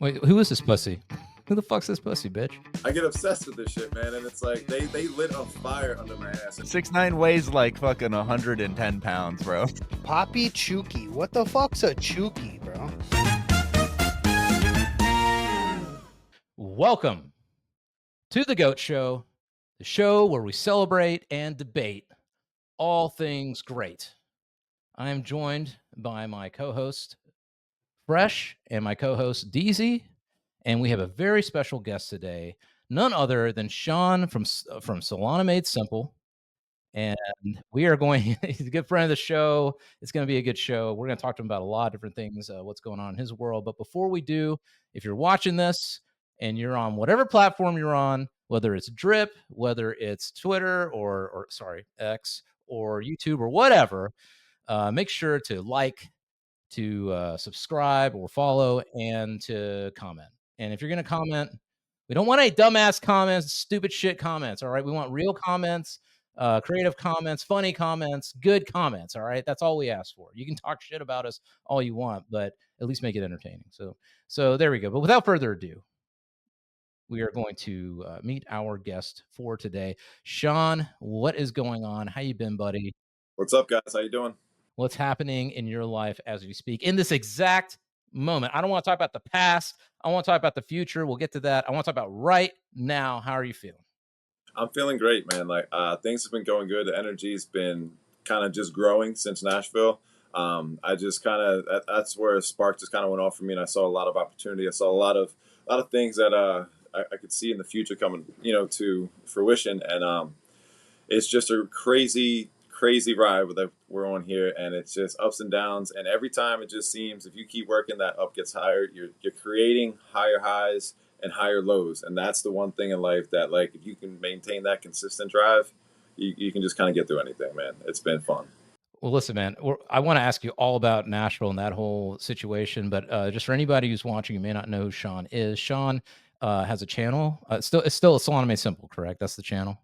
Wait, who is this pussy? Who the fuck's this pussy, bitch? I get obsessed with this shit, man, and it's like they lit a fire under my ass. 6ix9ine weighs like fucking 110 pounds, bro. Poppy Chuki. What the fuck's a Chuki, bro? Welcome to the Goat Show, the show where we celebrate and debate all things great. I am joined by my co-host Fresh and my co-host Deezy, and we have a very special guest today, none other than Sean from Solana Made Simple. And we are going, he's a good friend of the show. It's going to be a good show. We're going to talk to him about a lot of different things, what's going on in his world. But before we do, if you're watching this and you're on whatever platform you're on, whether it's Drip, whether it's Twitter or X or YouTube or whatever, make sure to like, to subscribe or follow, and to comment. And if you're going to comment, we don't want any dumbass comments, stupid shit comments. All right. We want real comments, creative comments, funny comments, good comments. All right. That's all we ask for. You can talk shit about us all you want, but at least make it entertaining. So there we go. But without further ado, we are going to meet our guest for today. Sean, what is going on? How you been, buddy? What's up, guys? How you doing? What's happening in your life as we speak in this exact moment? I don't want to talk about the past. I want to talk about the future. We'll get to that. I want to talk about right now. How are you feeling? I'm feeling great, man. Like things have been going good. The energy's been kind of just growing since Nashville. I just kind of that's where a spark just kind of went off for me, and I saw a lot of opportunity. I saw a lot of things that I could see in the future coming, to fruition. And it's just a crazy ride that we're on here, and it's just ups and downs. And every time it just seems if you keep working, that up gets higher. You're creating higher highs and higher lows, and that's the one thing in life that, like, if you can maintain that consistent drive, you can just kind of get through anything, man. It's been fun. Well, listen, man, I want to ask you all about Nashville and that whole situation, but just for anybody who's watching, you may not know who Sean is. Sean has a channel. It's still Solana Made Simple, correct? That's the channel.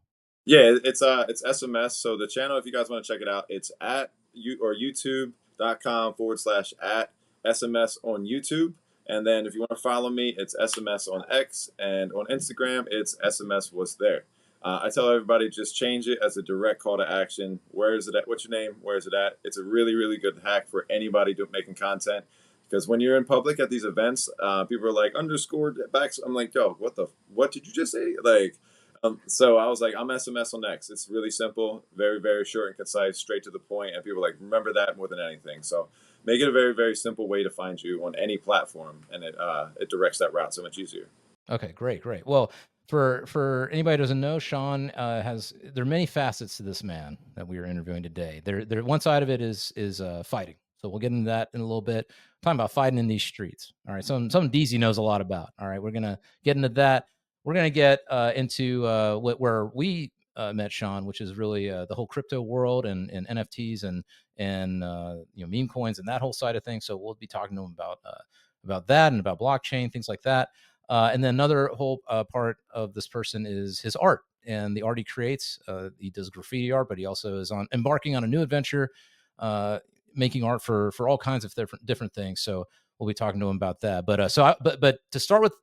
Yeah, it's SMS. So the channel, if you guys want to check it out, it's at youtube.com/at SMS on YouTube. And then if you want to follow me, it's SMS on X, and on Instagram, it's SMS What's There. I tell everybody, just change it as a direct call to action. Where is it at? What's your name? Where is it at? It's a really, really good hack for anybody making content. Because when you're in public at these events, people are like, underscore backs. I'm like, yo, what did you just say? Like, so I was like, I'm SMS on X. It's really simple, very, very short and concise, straight to the point. And people are like, remember that more than anything. So make it a very, very simple way to find you on any platform. And it directs that route so much easier. Okay, great. Well, for anybody who doesn't know, Sean there are many facets to this man that we are interviewing today. There one side of it is fighting. So we'll get into that in a little bit. I'm talking about fighting in these streets. All right, something Deezy knows a lot about. All right, we're gonna get into that. We're gonna get into where we met Sean, which is really the whole crypto world and NFTs and meme coins and that whole side of things. So we'll be talking to him about that and about blockchain, things like that. And then another whole part of this person is his art and the art he creates. He does graffiti art, but he also is embarking on a new adventure, making art for all kinds of different things. So we'll be talking to him about that. But but to start with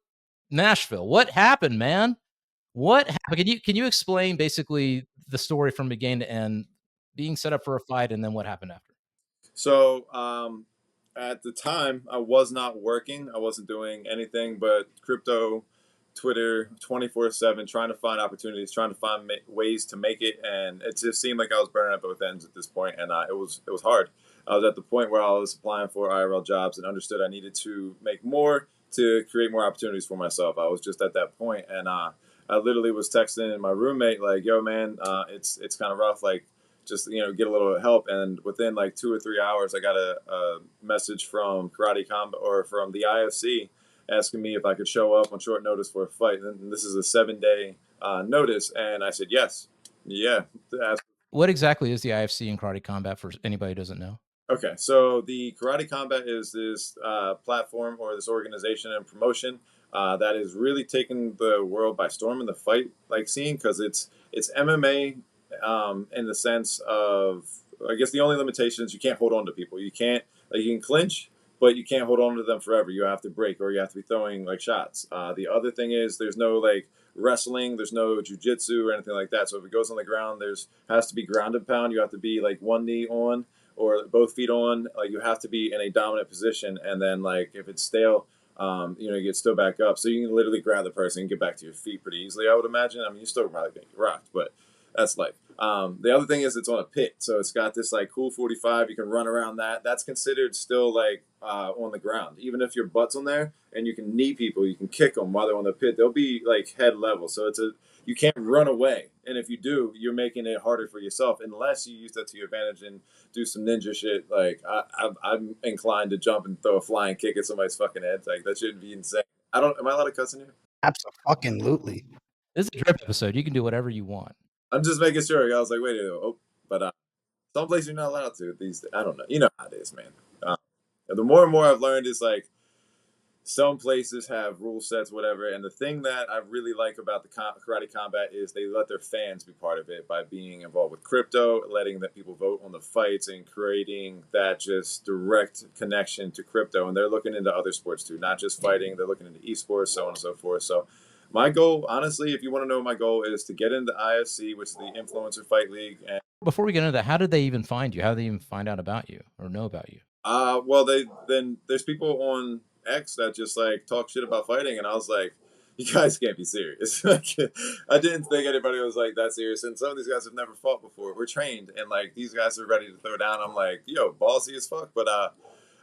Nashville, what happened, man? What happened? Can you explain basically the story from beginning to end, being set up for a fight, and then what happened after? So at the time, I was not working. I wasn't doing anything but crypto, Twitter, 24/7, trying to find opportunities, trying to find ways to make it. And it just seemed like I was burning at both ends at this point, and it was hard. I was at the point where I was applying for IRL jobs and understood I needed to make more to create more opportunities for myself. I was just at that point, and I literally was texting my roommate like, "Yo, man, it's kind of rough. Like, just get a little help." And within like 2 or 3 hours, I got a message from Karate Combat or from the IFC asking me if I could show up on short notice for a fight. And this is a 7-day notice, and I said yes. Yeah. What exactly is the IFC and Karate Combat for anybody who doesn't know? Okay, so the Karate Combat is this platform or this organization and promotion that is really taking the world by storm in the fight scene, because it's MMA in the sense of, I guess the only limitation is you can't hold on to people. You can't, like, you can clinch, but you can't hold on to them forever. You have to break, or you have to be throwing like shots. The other thing is there's no like wrestling, there's no jujitsu or anything like that. So if it goes on the ground, there's has to be ground and pound. You have to be like one knee on or both feet on. Like you have to be in a dominant position, and then like if it's stale, you get stood back up. So you can literally grab the person and get back to your feet pretty easily, I would imagine. I mean, you still probably get rocked, but that's life. The other thing is it's on a pit, so it's got this like cool 45. You can run around that. That's considered still like on the ground, even if your butt's on there, and you can knee people, you can kick them while they're on the pit. They'll be like head level, so you can't run away, and if you do, you're making it harder for yourself unless you use that to your advantage and do some ninja shit. Like I'm inclined to jump and throw a flying kick at somebody's fucking head. Like that shouldn't be insane. Am I allowed to cuss in here? Absolutely. This is a drip episode. You can do whatever you want. I'm just making sure. I was like, wait, but some places you're not allowed to. These, I don't know. You know how it is, man. The more and more I've learned is like some places have rule sets, whatever. And the thing that I really like about the karate combat is they let their fans be part of it by being involved with crypto, letting that people vote on the fights, and creating that just direct connection to crypto. And they're looking into other sports too, not just fighting. They're looking into esports, so on and so forth. So my goal, honestly, if you want to know my goal, is to get into IFC, which is the Influencer Fight League. And Before we get into that, how did they even find you? How did they even find out about you or know about you? well, there's people on X that just like talk shit about fighting, and I was like, you guys can't be serious. Like, I didn't think anybody was like that serious, and some of these guys have never fought before. We're trained, and like these guys are ready to throw down. I'm like, yo, ballsy as fuck, but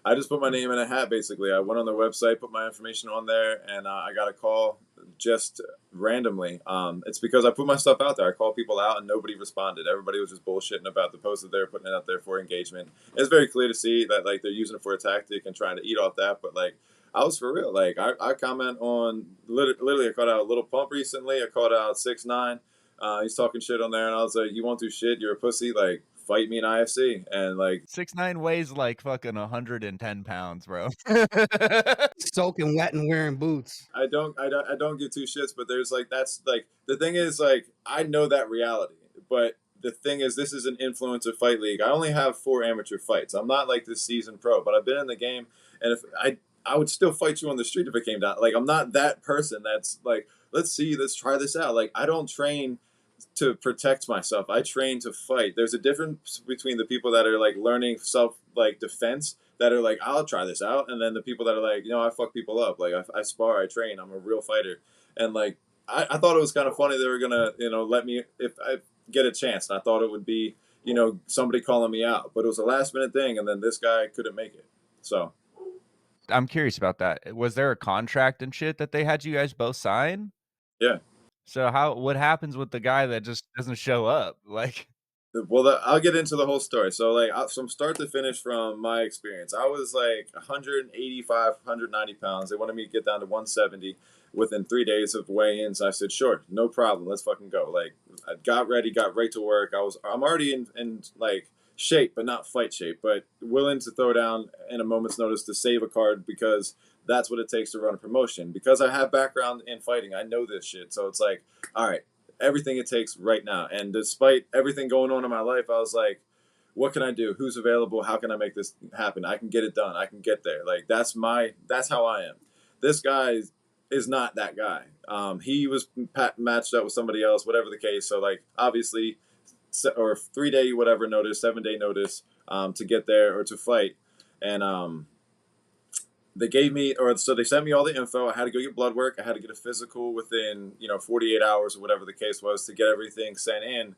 I just put my name in a hat, basically. I went on their website, put my information on there, and I got a call just randomly. It's because I put my stuff out there. I called people out, and nobody responded. Everybody was just bullshitting about the post that they were putting it out there for engagement. It's very clear to see that like they're using it for a tactic and trying to eat off that, but like I was for real. Like I comment on literally. I called out Little Pump recently. I called out 6ix9ine. He's talking shit on there, and I was like, "You won't do shit. You're a pussy. Like, fight me in IFC." And like 6ix9ine weighs like fucking 110 pounds, bro. Soaking wet and wearing boots. I don't give two shits, but there's like that's like the thing is like I know that reality, but the thing is this is an influencer fight league. I only have 4 amateur fights. I'm not like this seasoned pro, but I've been in the game, and if I would still fight you on the street if it came down. Like I'm not that person that's like let's try this out. Like I don't train to protect myself. I train to fight. There's a difference between the people that are like learning self like defense that are like I'll try this out, and then the people that are like I fuck people up. Like I spar, I train, I'm a real fighter, and like I thought it was kind of funny they were gonna let me if I get a chance. And I thought it would be somebody calling me out, but it was a last minute thing, and then this guy couldn't make it. So I'm curious about that. Was there a contract and shit that they had you guys both sign? yeah. So what happens with the guy that just doesn't show up? Like, Well, I'll get into the whole story. So, like, from start to finish, from my experience, I was like 185, 190 pounds. They wanted me to get down to 170 within 3 days of weigh-ins. I said, sure, no problem. Let's fucking go. Like, I got ready, got right to work. I'm already in like shape, but not fight shape, but willing to throw down in a moment's notice to save a card because that's what it takes to run a promotion. Because I have background in fighting, I know this shit. So it's like, all right, everything it takes right now. And despite everything going on in my life, I was like, what can I do? Who's available? How can I make this happen? I can get it done. I can get there. Like that's how I am. This guy is not that guy. He was matched up with somebody else, whatever the case. So like obviously, or 3-day whatever notice, 7-day notice to get there or to fight, and they gave me, or so they sent me all the info. I had to go get blood work. I had to get a physical within 48 hours or whatever the case was to get everything sent in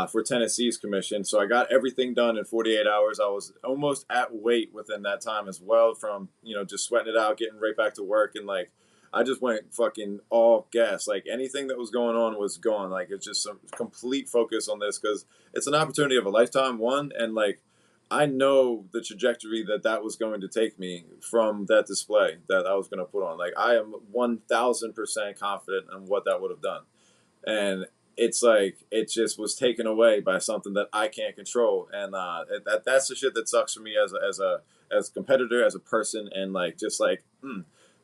for Tennessee's commission. So I got everything done in 48 hours. I was almost at weight within that time as well, from just sweating it out, getting right back to work, and like I just went fucking all gas. Like anything that was going on was gone. Like it's just some complete focus on this because it's an opportunity of a lifetime, one, and like I know the trajectory that was going to take me from that display that I was going to put on. Like I am 1000% confident in what that would have done, and it's like it just was taken away by something that I can't control, and that's the shit that sucks for me as a competitor, as a person, and like just like.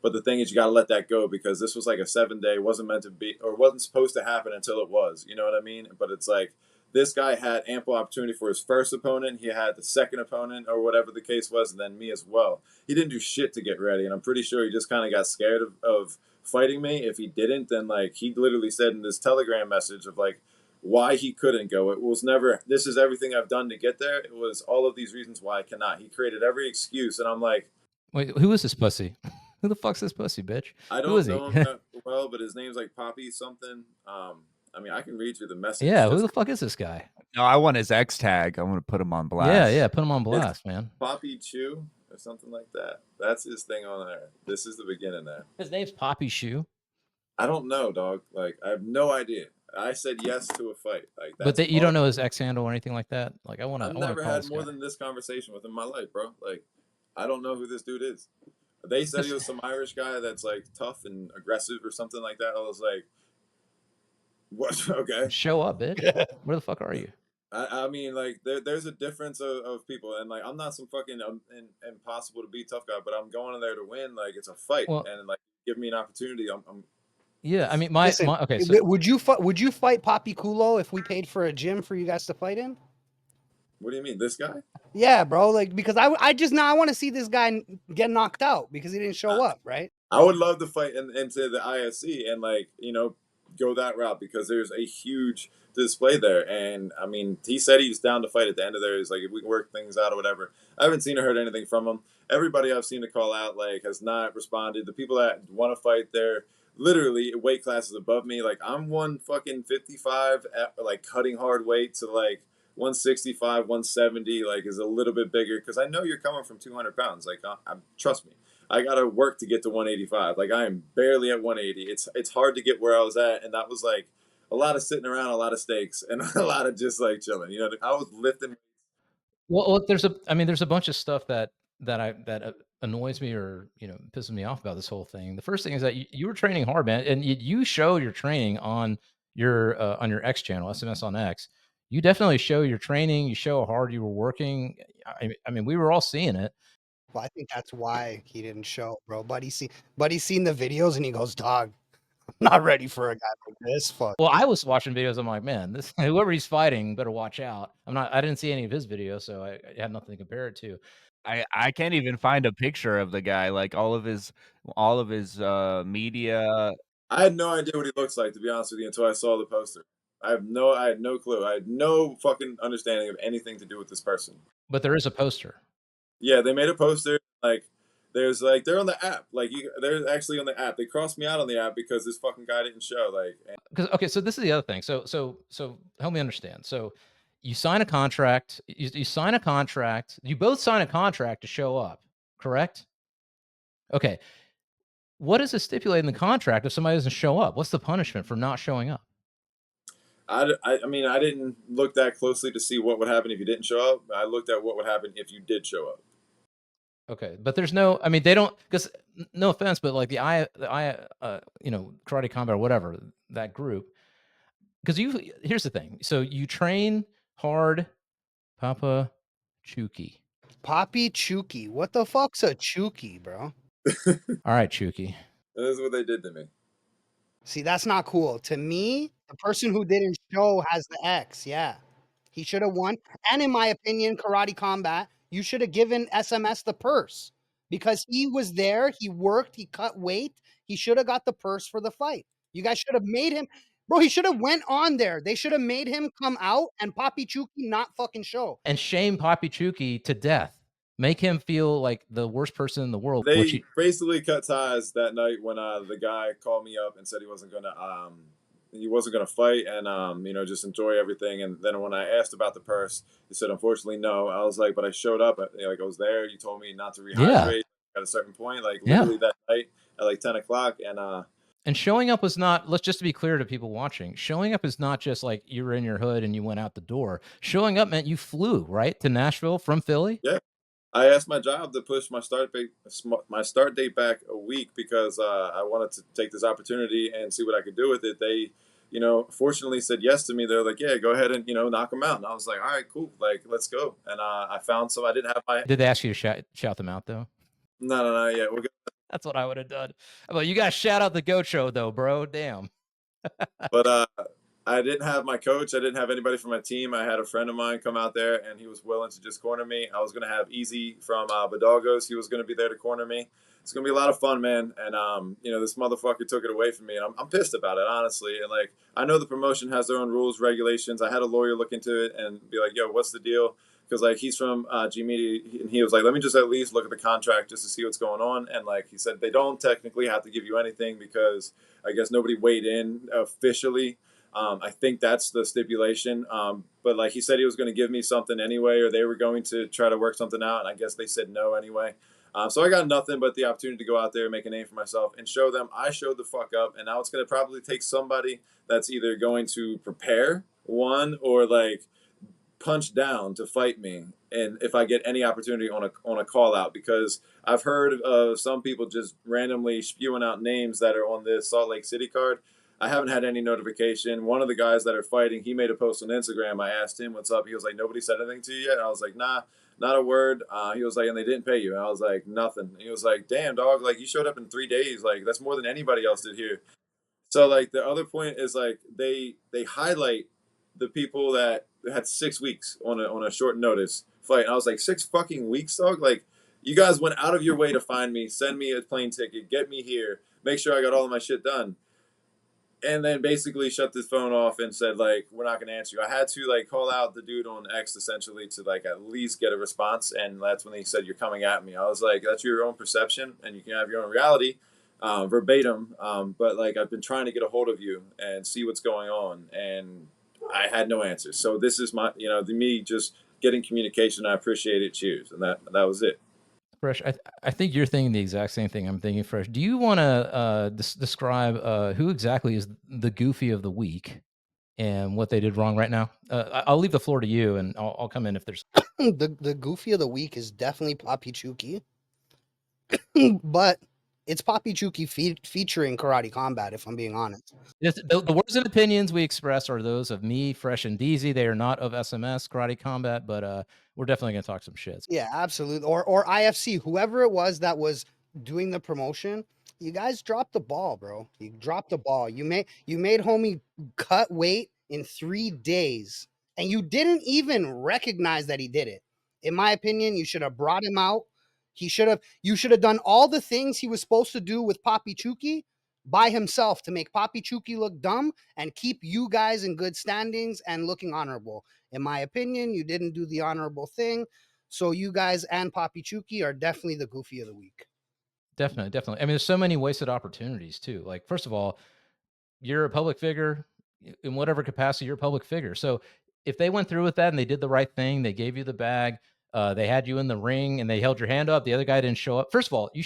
But the thing is, you got to let that go because this was like a 7-day, wasn't meant to be, or wasn't supposed to happen until it was. You know what I mean? But it's like this guy had ample opportunity for his first opponent. He had the second opponent, or whatever the case was, and then me as well. He didn't do shit to get ready, and I'm pretty sure he just kind of got scared of fighting me. If he didn't, then like he literally said in this Telegram message of like why he couldn't go. It was never, this is everything I've done to get there. It was all of these reasons why I cannot. He created every excuse, and I'm like, Wait, who is this pussy? Who the fuck's this pussy, bitch? I Who is don't he? know him that well, but his name's like Poppy something. I mean, I can read you the message. Yeah, who the fuck is this guy? No, I want his X tag. I want to put him on blast. Yeah, yeah, put him on blast, man. Poppy Chew or something like that. That's his thing on there. This is the beginning there. His name's Poppy Shoe. I don't know, dog. Like, I have no idea. I said yes to a fight. Like, that's But you don't know his X handle or anything like that? Like, I want to. I've never had more than this conversation with him in my life, bro. Like, I don't know who this dude is. They said he was some Irish guy that's like tough and aggressive or something like that. I was like, what? Okay. Show up, bitch. Where the fuck are you? I mean, like, there's a difference of people, and like, I'm not some fucking impossible to beat tough guy, but I'm going in there to win. Like, it's a fight, Well, and like, give me an opportunity. Yeah, I mean, Listen, okay. So, would you fight Poppy Kulo if we paid for a gym for you guys to fight in? What do you mean, this guy? Yeah, bro. Like, because I want to see this guy get knocked out because he didn't show up, right? I would love to fight into the IFC and like, you know, go that route because there's a huge display there. And I mean, he said he's down to fight at the end of there. He's like, if we can work things out or whatever. I haven't seen or heard anything from him. Everybody I've seen to call out like has not responded. The people that want to fight, they're literally weight classes above me. Like, I'm 155 at like cutting hard weight to like 165, 170, like is a little bit bigger because I know you're coming from 200 pounds. Like, trust me. I gotta work to get to 185. Like, I am barely at 180. It's hard to get where I was at, and that was like a lot of sitting around, a lot of steaks, and a lot of just like chilling. You know, I was lifting. well, there's a bunch of stuff that annoys me or pisses me off about this whole thing. The first thing is that you were training hard, man, and you show your training on your X channel, SMS on X. You definitely show your training. You show how hard you were working. I mean, we were all seeing it. Well, I think that's why he didn't show, bro. Buddy's seen the videos and he goes, "Dog, I'm not ready for a guy like this." Fuck. Well, I was watching videos. I'm like, man, this whoever he's fighting better watch out. I didn't see any of his videos, so I had nothing to compare it to. I can't even find a picture of the guy. Like all of his media. I had no idea what he looks like, to be honest with you, until I saw the poster. I had no clue. I had no fucking understanding of anything to do with this person. But there is a poster. Yeah, they made a poster. Like, there's like they're on the app. Like, they're actually on the app. They crossed me out on the app because this fucking guy didn't show. Like, Okay, so this is the other thing. So help me understand. So you sign a contract. You sign a contract. You both sign a contract to show up, correct? Okay. What is it stipulated in the contract if somebody doesn't show up? What's the punishment for not showing up? I mean, I didn't look that closely to see what would happen if you didn't show up. I looked at what would happen if you did show up. Okay, but there's no. I mean, they don't. Because no offense, but like the karate combat or whatever, that group. Because here's the thing. So you train hard, Papa Chuki. Poppy Chuki. What the fuck's a Chuki, bro? All right, Chuki. This is what they did to me. See, that's not cool. To me, the person who didn't show has the X. Yeah. He should have won. And in my opinion, karate combat, you should have given SMS the purse because he was there. He worked. He cut weight. He should have got the purse for the fight. You guys should have made him. Bro, he should have went on there. They should have made him come out and Poppy Chuki not fucking show. And shame Poppy Chuki to death. Make him feel like the worst person in the world. They basically cut ties that night when the guy called me up and said he wasn't gonna fight and just enjoy everything. And then when I asked about the purse, he said unfortunately no. I was like, but I showed up. Like, I was there. You told me not to rehydrate at a certain point. Like, literally that night at like 10 o'clock. And showing up was not, let's just to be clear to people watching, showing up is not just like you were in your hood and you went out the door. Showing up meant you flew, right, to Nashville from Philly? Yeah. I asked my job to push my start date back a week because I wanted to take this opportunity and see what I could do with it. They, fortunately said yes to me. They're like, yeah, go ahead and, knock them out. And I was like, all right, cool. Like, let's go. And I found some, I didn't have my... Did they ask you to shout them out, though? No, yeah. We're good. That's what I would have done. Well, you got to shout out the GOAT show, though, bro. Damn. But I didn't have my coach. I didn't have anybody from my team. I had a friend of mine come out there, and he was willing to just corner me. I was going to have Easy from Badalgos. He was going to be there to corner me. It's going to be a lot of fun, man. And, this motherfucker took it away from me, and I'm pissed about it, honestly. And, like, I know the promotion has their own rules, regulations. I had a lawyer look into it and be like, yo, what's the deal? Because, like, he's from G Media, and he was like, let me just at least look at the contract just to see what's going on. And, like, he said they don't technically have to give you anything because I guess nobody weighed in officially. I think that's the stipulation. But like he said, he was going to give me something anyway, or they were going to try to work something out, and I guess they said no anyway. So I got nothing but the opportunity to go out there, make a name for myself, and show them I showed the fuck up. And now it's going to probably take somebody that's either going to prepare one or like punch down to fight me. And if I get any opportunity on a call out, because I've heard of some people just randomly spewing out names that are on this Salt Lake City card. I haven't had any notification. One of the guys that are fighting, he made a post on Instagram. I asked him what's up. He was like, nobody said anything to you yet. And I was like, nah, not a word. He was like, and they didn't pay you. And I was like, nothing. And he was like, damn, dog, like you showed up in 3 days. Like that's more than anybody else did here. So like the other point is like they highlight the people that had 6 weeks on a short notice fight. And I was like, 6 fucking weeks, dog. Like you guys went out of your way to find me, send me a plane ticket, get me here, make sure I got all of my shit done, and then basically shut this phone off and said like we're not gonna answer you. I had to like call out the dude on X essentially to like at least get a response, and that's when he said you're coming at me. I was like, that's your own perception, and you can have your own reality, verbatim. But like I've been trying to get a hold of you and see what's going on, and I had no answers. So this is my me just getting communication. I appreciate it. Cheers, and that was it. Fresh, I think you're thinking the exact same thing I'm thinking, Fresh. Do you want to describe who exactly is the goofy of the week and what they did wrong right now? I'll leave the floor to you, and I'll come in if there's. The goofy of the week is definitely Poppy Chuki, but it's Poppy Chuki featuring Karate Combat, if I'm being honest. The words and opinions we express are those of me, Fresh, and Deezy. They are not of SMS Karate Combat, but we're definitely going to talk some shit. Yeah, absolutely. Or IFC, whoever it was that was doing the promotion. You guys dropped the ball, bro. You dropped the ball. You made homie cut weight in 3 days, and you didn't even recognize that he did it. In my opinion, you should have brought him out. You should have done all the things he was supposed to do with Papi Chuki by himself to make Papi Chuki look dumb and keep you guys in good standings and looking honorable. In my opinion, you didn't do the honorable thing. So you guys and Papi Chuki are definitely the goofy of the week. Definitely, definitely. I mean, there's so many wasted opportunities too. Like, first of all, you're a public figure in whatever capacity. You're a public figure. So if they went through with that and they did the right thing, they gave you the bag, they had you in the ring, and they held your hand up. The other guy didn't show up. First of all, they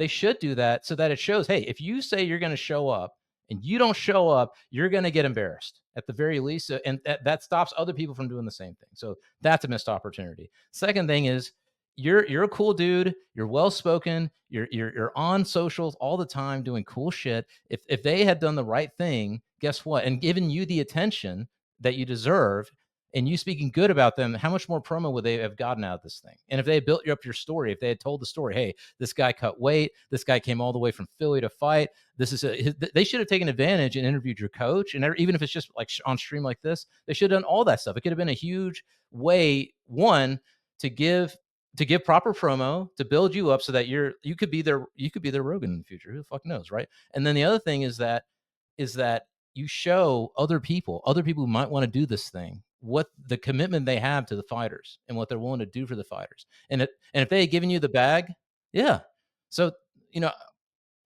should do that so that it shows. Hey, if you say you're going to show up and you don't show up, you're going to get embarrassed at the very least, and that stops other people from doing the same thing. So that's a missed opportunity. Second thing is you're a cool dude. You're well spoken. You're on socials all the time doing cool shit. If they had done the right thing, guess what? And given you the attention that you deserve, and you speaking good about them, how much more promo would they have gotten out of this thing? And if they had built up your story, if they had told the story, hey, this guy cut weight, this guy came all the way from Philly to fight. They should have taken advantage and interviewed your coach, and even if it's just like on stream like this, they should have done all that stuff. It could have been a huge way, one, to give proper promo to build you up so that you could be their Rogan in the future. Who the fuck knows, right? And then the other thing is that you show other people who might want to do this thing what the commitment they have to the fighters and what they're willing to do for the fighters. And if they had given you the bag, yeah. So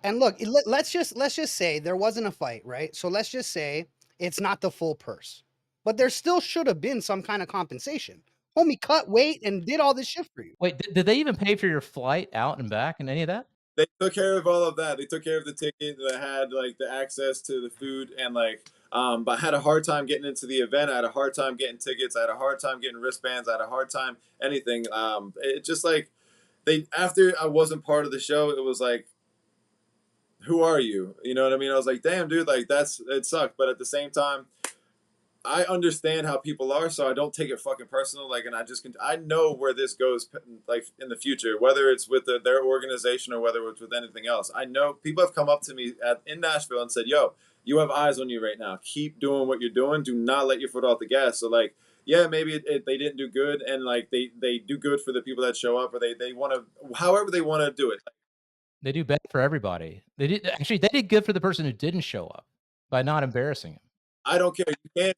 And look, let's just say there wasn't a fight, right? So let's just say it's not the full purse, but there still should have been some kind of compensation. Homie cut weight and did all this shit for you. wait, did they even pay for your flight out and back and any of that? They took care of all of that. They took care of the ticket. That had like the access to the food, and like but I had a hard time getting into the event. I had a hard time getting tickets. I had a hard time getting wristbands. I had a hard time anything. It just like they after I wasn't part of the show, it was like, who are you? You know what I mean? I was like, damn, dude, like it sucked. But at the same time, I understand how people are, so I don't take it fucking personal. Like, and I know where this goes, like in the future, whether it's with their organization or whether it's with anything else. I know people have come up to me in Nashville and said, "Yo, you have eyes on you right now. Keep doing what you're doing. Do not let your foot off the gas. So like, yeah, maybe they didn't do good, and like they do good for the people that show up, or they want to, however they want to do it. They do better for everybody. They did good for the person who didn't show up by not embarrassing him. I don't care.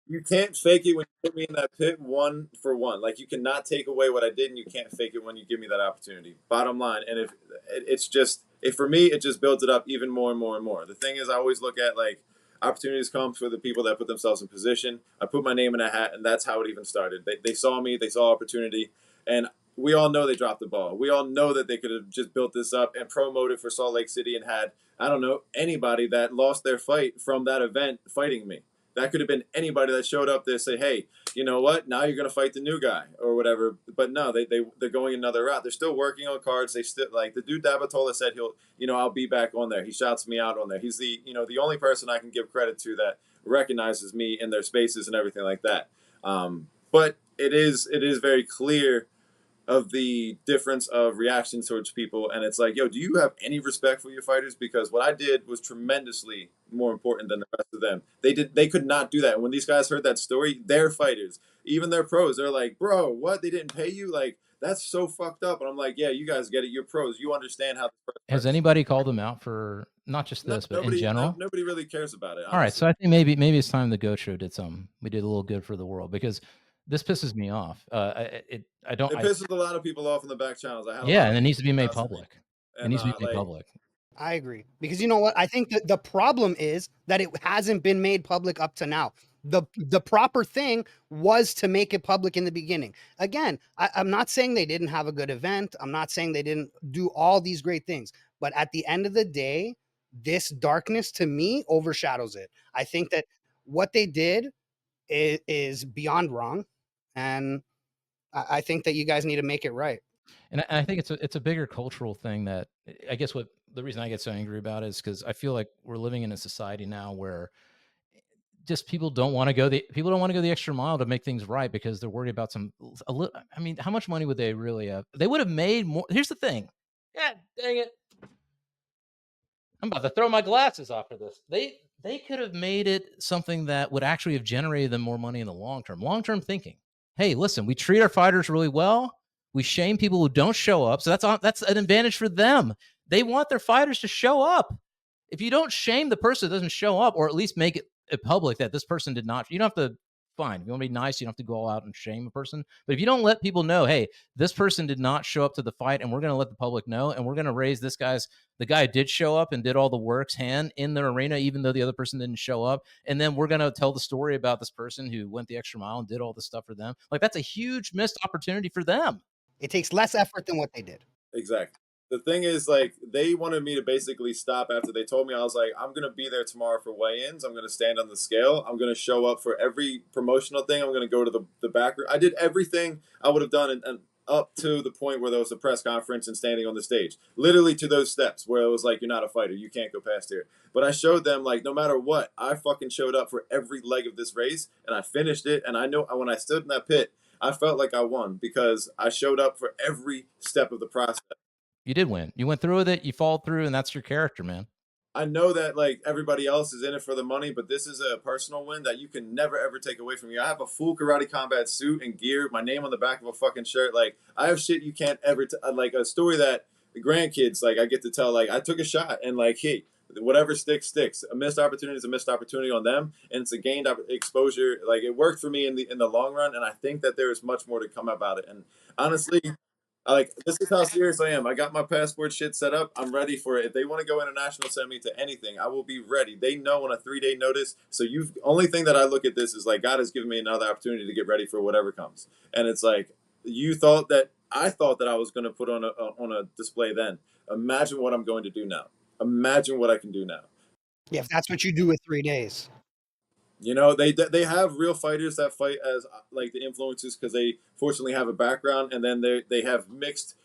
You can't fake it when you put me in that pit 1-for-1. Like, you cannot take away what I did, and you can't fake it when you give me that opportunity. Bottom line. And it's just, if for me, it just builds it up even more and more and more. The thing is, I always look at like opportunities come for the people that put themselves in position. I put my name in a hat, and that's how it even started. They saw me, they saw opportunity, and we all know they dropped the ball. We all know that they could have just built this up and promoted for Salt Lake City and had, I don't know, anybody that lost their fight from that event fighting me. That could have been anybody that showed up there, say, hey, you know what? Now you're going to fight the new guy or whatever. But no, they're going another route. They're still working on cards. They still, like the dude Dabatola said, I'll be back on there. He shouts me out on there. He's the only person I can give credit to that recognizes me in their spaces and everything like that. But it is very clear of the difference of reaction towards people, and it's like, yo, do you have any respect for your fighters? Because what I did was tremendously more important than the rest of them. They could not do that. And when these guys heard that story, their fighters, even their pros, they're like, bro, what? They didn't pay you? Like, that's so fucked up. And I'm like, yeah, you guys get it. You're pros. You understand how this Has works. anybody called them out for not just this, but in general? Nobody really cares about it. All right, so I think maybe it's time the Goat Show did something. We did a little good for the world because this pisses me off. It pisses a lot of people off in the back channels. I had yeah, and it needs to be made public. It needs to be made like, public. I agree, because you know what? I think that the problem is that it hasn't been made public up to now. The proper thing was to make it public in the beginning. Again, I'm not saying they didn't have a good event. I'm not saying they didn't do all these great things. But at the end of the day, this darkness to me overshadows it. I think that what they did is beyond wrong. And I think that you guys need to make it right. And I think it's a bigger cultural thing that I guess what the reason I get so angry about is because I feel like we're living in a society now where just people don't want to go the extra mile to make things right because they're worried about I mean, how much money would they really have? They would have made more. Here's the thing. God dang it. I'm about to throw my glasses off for this. They could have made it something that would actually have generated them more money in the long term. Long term thinking. Hey, listen, we treat our fighters really well. We shame people who don't show up. So that's an advantage for them. They want their fighters to show up. If you don't shame the person that doesn't show up, or at least make it public that this person did not, you don't have to. Fine. If you want to be nice, you don't have to go all out and shame a person. But if you don't let people know, hey, this person did not show up to the fight, and we're going to let the public know, and we're going to raise the guy who did show up and did all the work's hand in the arena, even though the other person didn't show up. And then we're going to tell the story about this person who went the extra mile and did all this stuff for them. Like, that's a huge missed opportunity for them. It takes less effort than what they did. Exactly. The thing is, like, they wanted me to basically stop after they told me. I was like, I'm going to be there tomorrow for weigh-ins. I'm going to stand on the scale. I'm going to show up for every promotional thing. I'm going to go to the back room. I did everything I would have done and up to the point where there was a press conference and standing on the stage. Literally to those steps where it was like, you're not a fighter. You can't go past here. But I showed them, like, no matter what, I fucking showed up for every leg of this race, and I finished it. And I know when I stood in that pit, I felt like I won because I showed up for every step of the process. You did win. You went through with it. You followed through, and that's your character, man. I know that like everybody else is in it for the money, but this is a personal win that you can never ever take away from me. I have a full karate combat suit and gear, my name on the back of a fucking shirt. Like, I have shit you can't ever like a story that the grandkids like I get to tell. Like, I took a shot and like, hey, whatever sticks sticks. A missed opportunity is a missed opportunity on them, and it's a gained exposure. Like, it worked for me in the long run, and I think that there is much more to come about it. And honestly, this is how serious I am. I got my passport shit set up. I'm ready for it. If they want to go international, send me to anything. I will be ready. They know on a 3-day notice. So only thing that I look at this is like, God has given me another opportunity to get ready for whatever comes. And it's like, I thought that I was going to put on a display then. Imagine what I'm going to do now. Imagine what I can do now. Yeah, if that's what you do with 3 days. You know, they have real fighters that fight as like the influencers because they fortunately have a background, and then they have mixed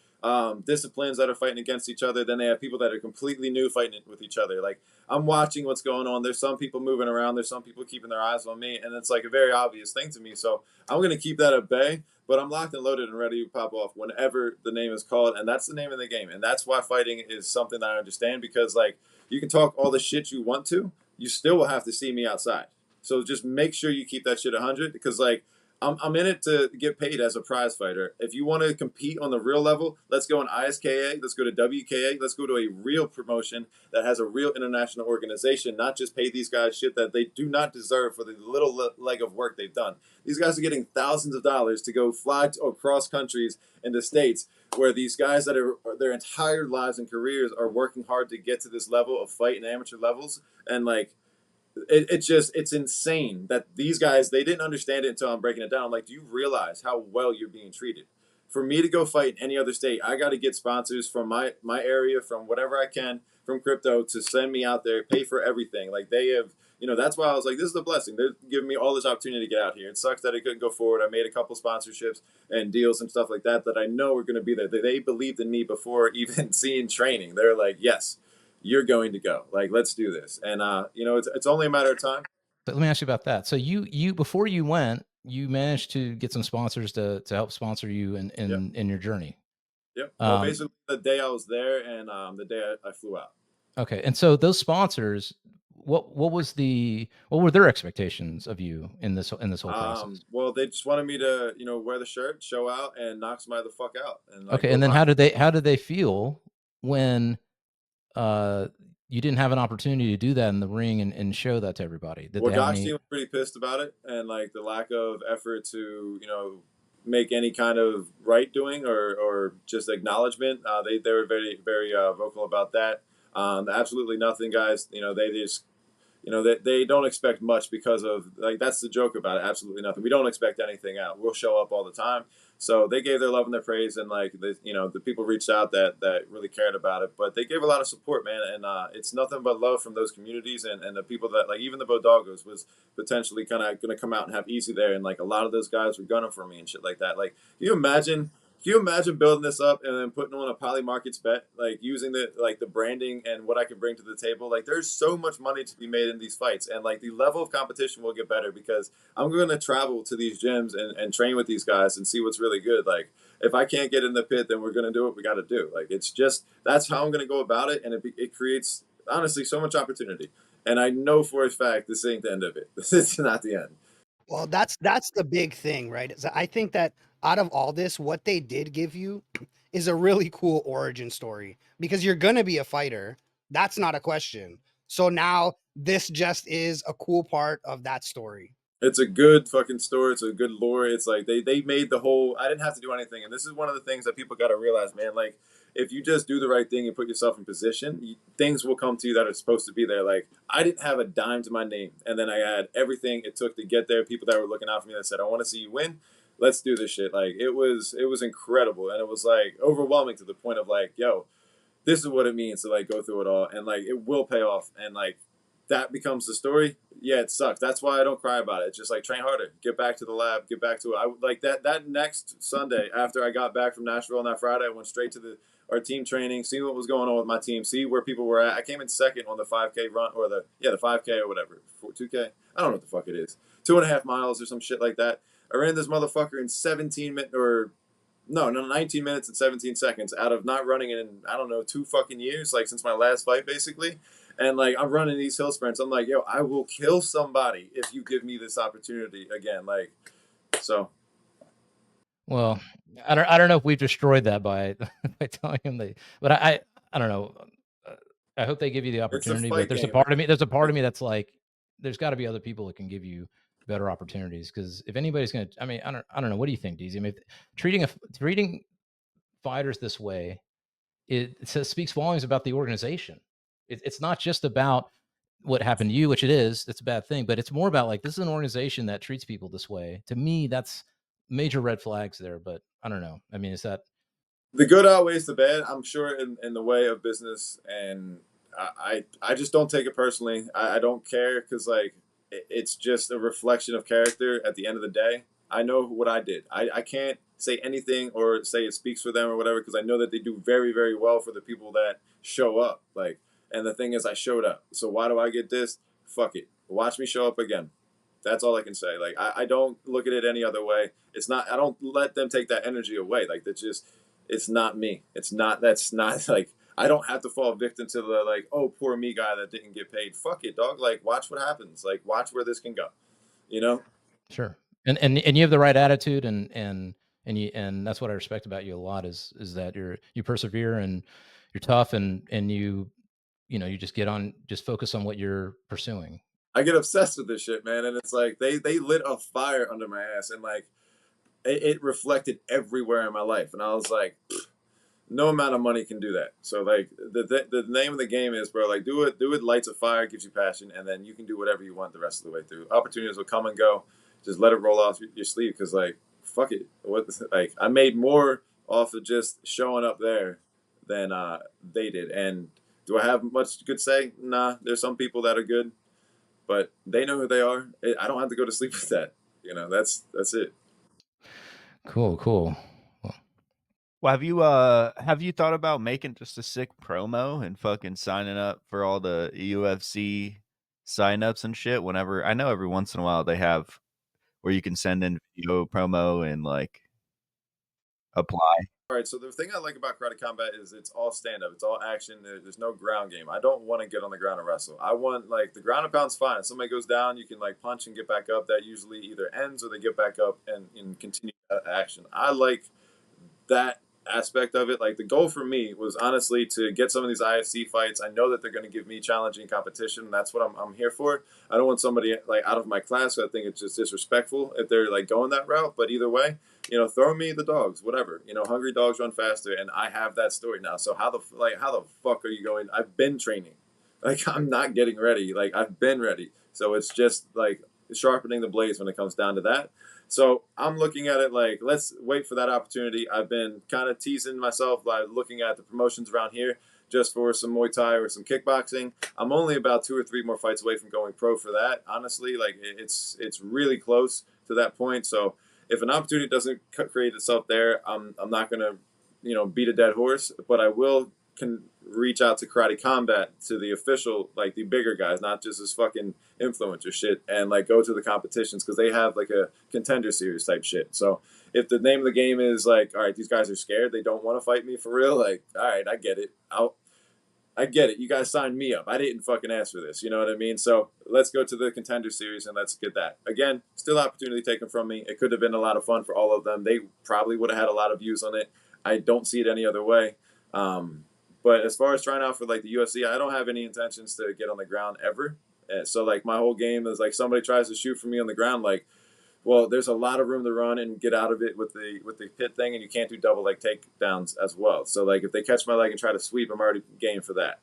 disciplines that are fighting against each other. Then they have people that are completely new fighting with each other. Like, I'm watching what's going on. There's some people moving around. There's some people keeping their eyes on me, and it's like a very obvious thing to me. So I'm going to keep that at bay. but I'm locked and loaded and ready to pop off whenever the name is called, and that's the name of the game. And that's why fighting is something that I understand, because like you can talk all the shit you want to, you still will have to see me outside. So just make sure you keep that shit 100, because like I'm in it to get paid as a prize fighter. If you want to compete on the real level, let's go in ISKA, let's go to WKA, let's go to a real promotion that has a real international organization, not just pay these guys shit that they do not deserve for the little leg of work they've done. These guys are getting thousands of dollars to go fly across countries into states where these guys that are their entire lives and careers are working hard to get to this level of fight in amateur levels. And like it's insane that these guys, they didn't understand it until I'm breaking it down. I'm like, do you realize how well you're being treated? For me to go fight in any other state, I got to get sponsors from my area, from whatever I can, from crypto, to send me out there, pay for everything. Like they have, that's why I was like, this is a blessing. They're giving me all this opportunity to get out here. It sucks that it couldn't go forward. I made a couple sponsorships and deals and stuff like that I know are going to be there. They believed in me before even seeing training. They're like, yes, you're going to go. Like, let's do this. And it's only a matter of time. But let me ask you about that. So you before you went, you managed to get some sponsors to help sponsor you in your journey. Yep. Well, basically the day I was there and the day I flew out. Okay. And so those sponsors, what were their expectations of you in this whole process? Well, they just wanted me to, wear the shirt, show out, and knock somebody the fuck out. And like, Okay. And then how did they feel when you didn't have an opportunity to do that in the ring and show that to everybody? Did well, they have Gotch any? team was pretty pissed about it, and like the lack of effort to, make any kind of right doing or just acknowledgement. They were very very vocal about that. Absolutely nothing, guys. They just they don't expect much, because of like that's the joke about it. Absolutely nothing. We don't expect anything out. We'll show up all the time. So they gave their love and their praise, and like the people reached out that really cared about it. But they gave a lot of support, man, and it's nothing but love from those communities and the people that, like, even the Bodogos was potentially kind of going to come out and have Easy there, and like a lot of those guys were gunning for me and shit like that. Like, can you imagine? Can you imagine building this up and then putting on a poly markets bet, like using the branding and what I can bring to the table? Like, there's so much money to be made in these fights, and like the level of competition will get better, because I'm going to travel to these gyms and train with these guys and see what's really good. Like, if I can't get in the pit, then we're going to do what we got to do. Like, it's just, that's how I'm going to go about it, and it creates, honestly, so much opportunity. And I know for a fact this ain't the end of it. This is not the end. Well, that's the big thing, right? I think that out of all this, what they did give you is a really cool origin story, because you're gonna be a fighter. That's not a question. So now this just is a cool part of that story. It's a good fucking story. It's a good lore. It's like they made the whole. I didn't have to do anything, and this is one of the things that people got to realize, man. Like, if you just do the right thing and put yourself in position, things will come to you that are supposed to be there. Like, I didn't have a dime to my name, and then I had everything it took to get there. People that were looking out for me that said, "I want to see you win. Let's do this shit." Like, it was incredible, and it was like overwhelming to the point of like, yo, this is what it means to like go through it all, and like it will pay off, and like that becomes the story. Yeah, it sucks. That's why I don't cry about it. It's just like, train harder, get back to the lab, get back to it. I like that next Sunday after I got back from Nashville on that Friday, I went straight to our team training, see what was going on with my team, see where people were at. I came in second on the 5K run, or the 5K or whatever, 2K. I don't know what the fuck it is, 2.5 miles or some shit like that. I ran this motherfucker in 17 minutes, or no, 19 minutes and 17 seconds, out of not running in, I don't know, 2 fucking years, like since my last fight, basically. And like, I'm running these hill sprints. I'm like, yo, I will kill somebody if you give me this opportunity again. Like, so. Well, I don't know if we've destroyed that by by telling him but I don't know. I hope they give you the It's a opportunity, but fight there's a game. part of me that's like, there's got to be other people that can give you better opportunities, because if anybody's going to, I mean, I don't know. What do you think, Deezy? I mean, treating fighters this way, it says, speaks volumes about the organization. It's not just about what happened to you, which it is. It's a bad thing, but it's more about like, this is an organization that treats people this way. To me, that's major red flags there. But I don't know. I mean, is that The good outweighs the bad, I'm sure, in the way of business. And I just don't take it personally. I don't care, because like it's just a reflection of character at the end of the day. I know what I did. I can't say anything or say it speaks for them or whatever, because I know that they do very very well for the people that show up. Like, and the thing is, I showed up. So why do I get this? Fuck it. Watch me show up again. That's all I can say. Like I don't look at it any other way. It's not. I don't let them take that energy away. Like that's just. It's not me. It's not. That's not like. I don't have to fall victim to the like, oh, poor me guy that didn't get paid. Fuck it, dog. Like, watch what happens. Like, watch where this can go. You know. Sure. And you have the right attitude, and that's what I respect about you a lot is that you persevere, and you're tough, and you just just focus on what you're pursuing. I get obsessed with this shit, man, and it's like they lit a fire under my ass, and like it reflected everywhere in my life, and I was like, no amount of money can do that. So like the name of the game is, bro, like do it lights a fire, gives you passion, and then you can do whatever you want the rest of the way through. Opportunities will come and go. Just let it roll off your sleeve, because like fuck it. What like I made more off of just showing up there than they did. And do I have much good say? Nah. There's some people that are good, but they know who they are. I don't have to go to sleep with that. You know, that's it. Cool, cool. Well, have you thought about making just a sick promo and fucking signing up for all the UFC signups and shit? Whenever I know every once in a while they have where you can send in video promo and like apply. All right, so the thing I like about Karate Combat is it's all stand up, it's all action. There's no ground game. I don't want to get on the ground and wrestle. I want like the ground and pound's fine. If somebody goes down, you can like punch and get back up. That usually either ends or they get back up and continue action. I like that aspect of it. Like the goal for me was honestly to get some of these IFC fights. I know that they're going to give me challenging competition. That's what I'm here for. I don't want somebody like out of my class. I think it's just disrespectful if they're like going that route. But either way, throw me the dogs, whatever. Hungry dogs run faster, and I have that story now. So how the fuck are you going? I've been training. Like I'm not getting ready. Like I've been ready. So it's just like sharpening the blades when it comes down to that. So I'm looking at it like, let's wait for that opportunity. I've been kind of teasing myself by looking at the promotions around here just for some Muay Thai or some kickboxing. I'm only about 2 or 3 more fights away from going pro for that. Honestly, like it's really close to that point. So if an opportunity doesn't create itself there, I'm not gonna beat a dead horse, but I can reach out to Karate Combat, to the official, like the bigger guys, not just this fucking influencer shit, and like go to the competitions, because they have like a contender series type shit. So if the name of the game is like, all right, these guys are scared, they don't want to fight me for real, like, all right, I get it. I get it. You guys signed me up. I didn't fucking ask for this. You know what I mean? So let's go to the contender series and let's get that. Again, still opportunity taken from me. It could have been a lot of fun for all of them. They probably would have had a lot of views on it. I don't see it any other way. But as far as trying out for like the UFC, I don't have any intentions to get on the ground ever. So like my whole game is like, somebody tries to shoot for me on the ground, like, well, there's a lot of room to run and get out of it with the pit thing, and you can't do double leg takedowns as well. So like if they catch my leg and try to sweep, I'm already game for that,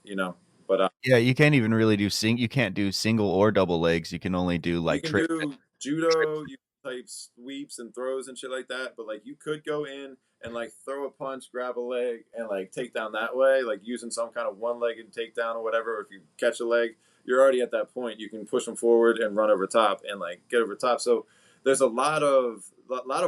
But Yeah, you can't even really do you can't do single or double legs. You can only do like you can do judo, you type sweeps and throws and shit like that. But like you could go in and like throw a punch, grab a leg, and like take down that way, like using some kind of one-legged takedown or whatever. Or if you catch a leg, you're already at that point. You can push them forward and run over top and like get over top. So there's a lot of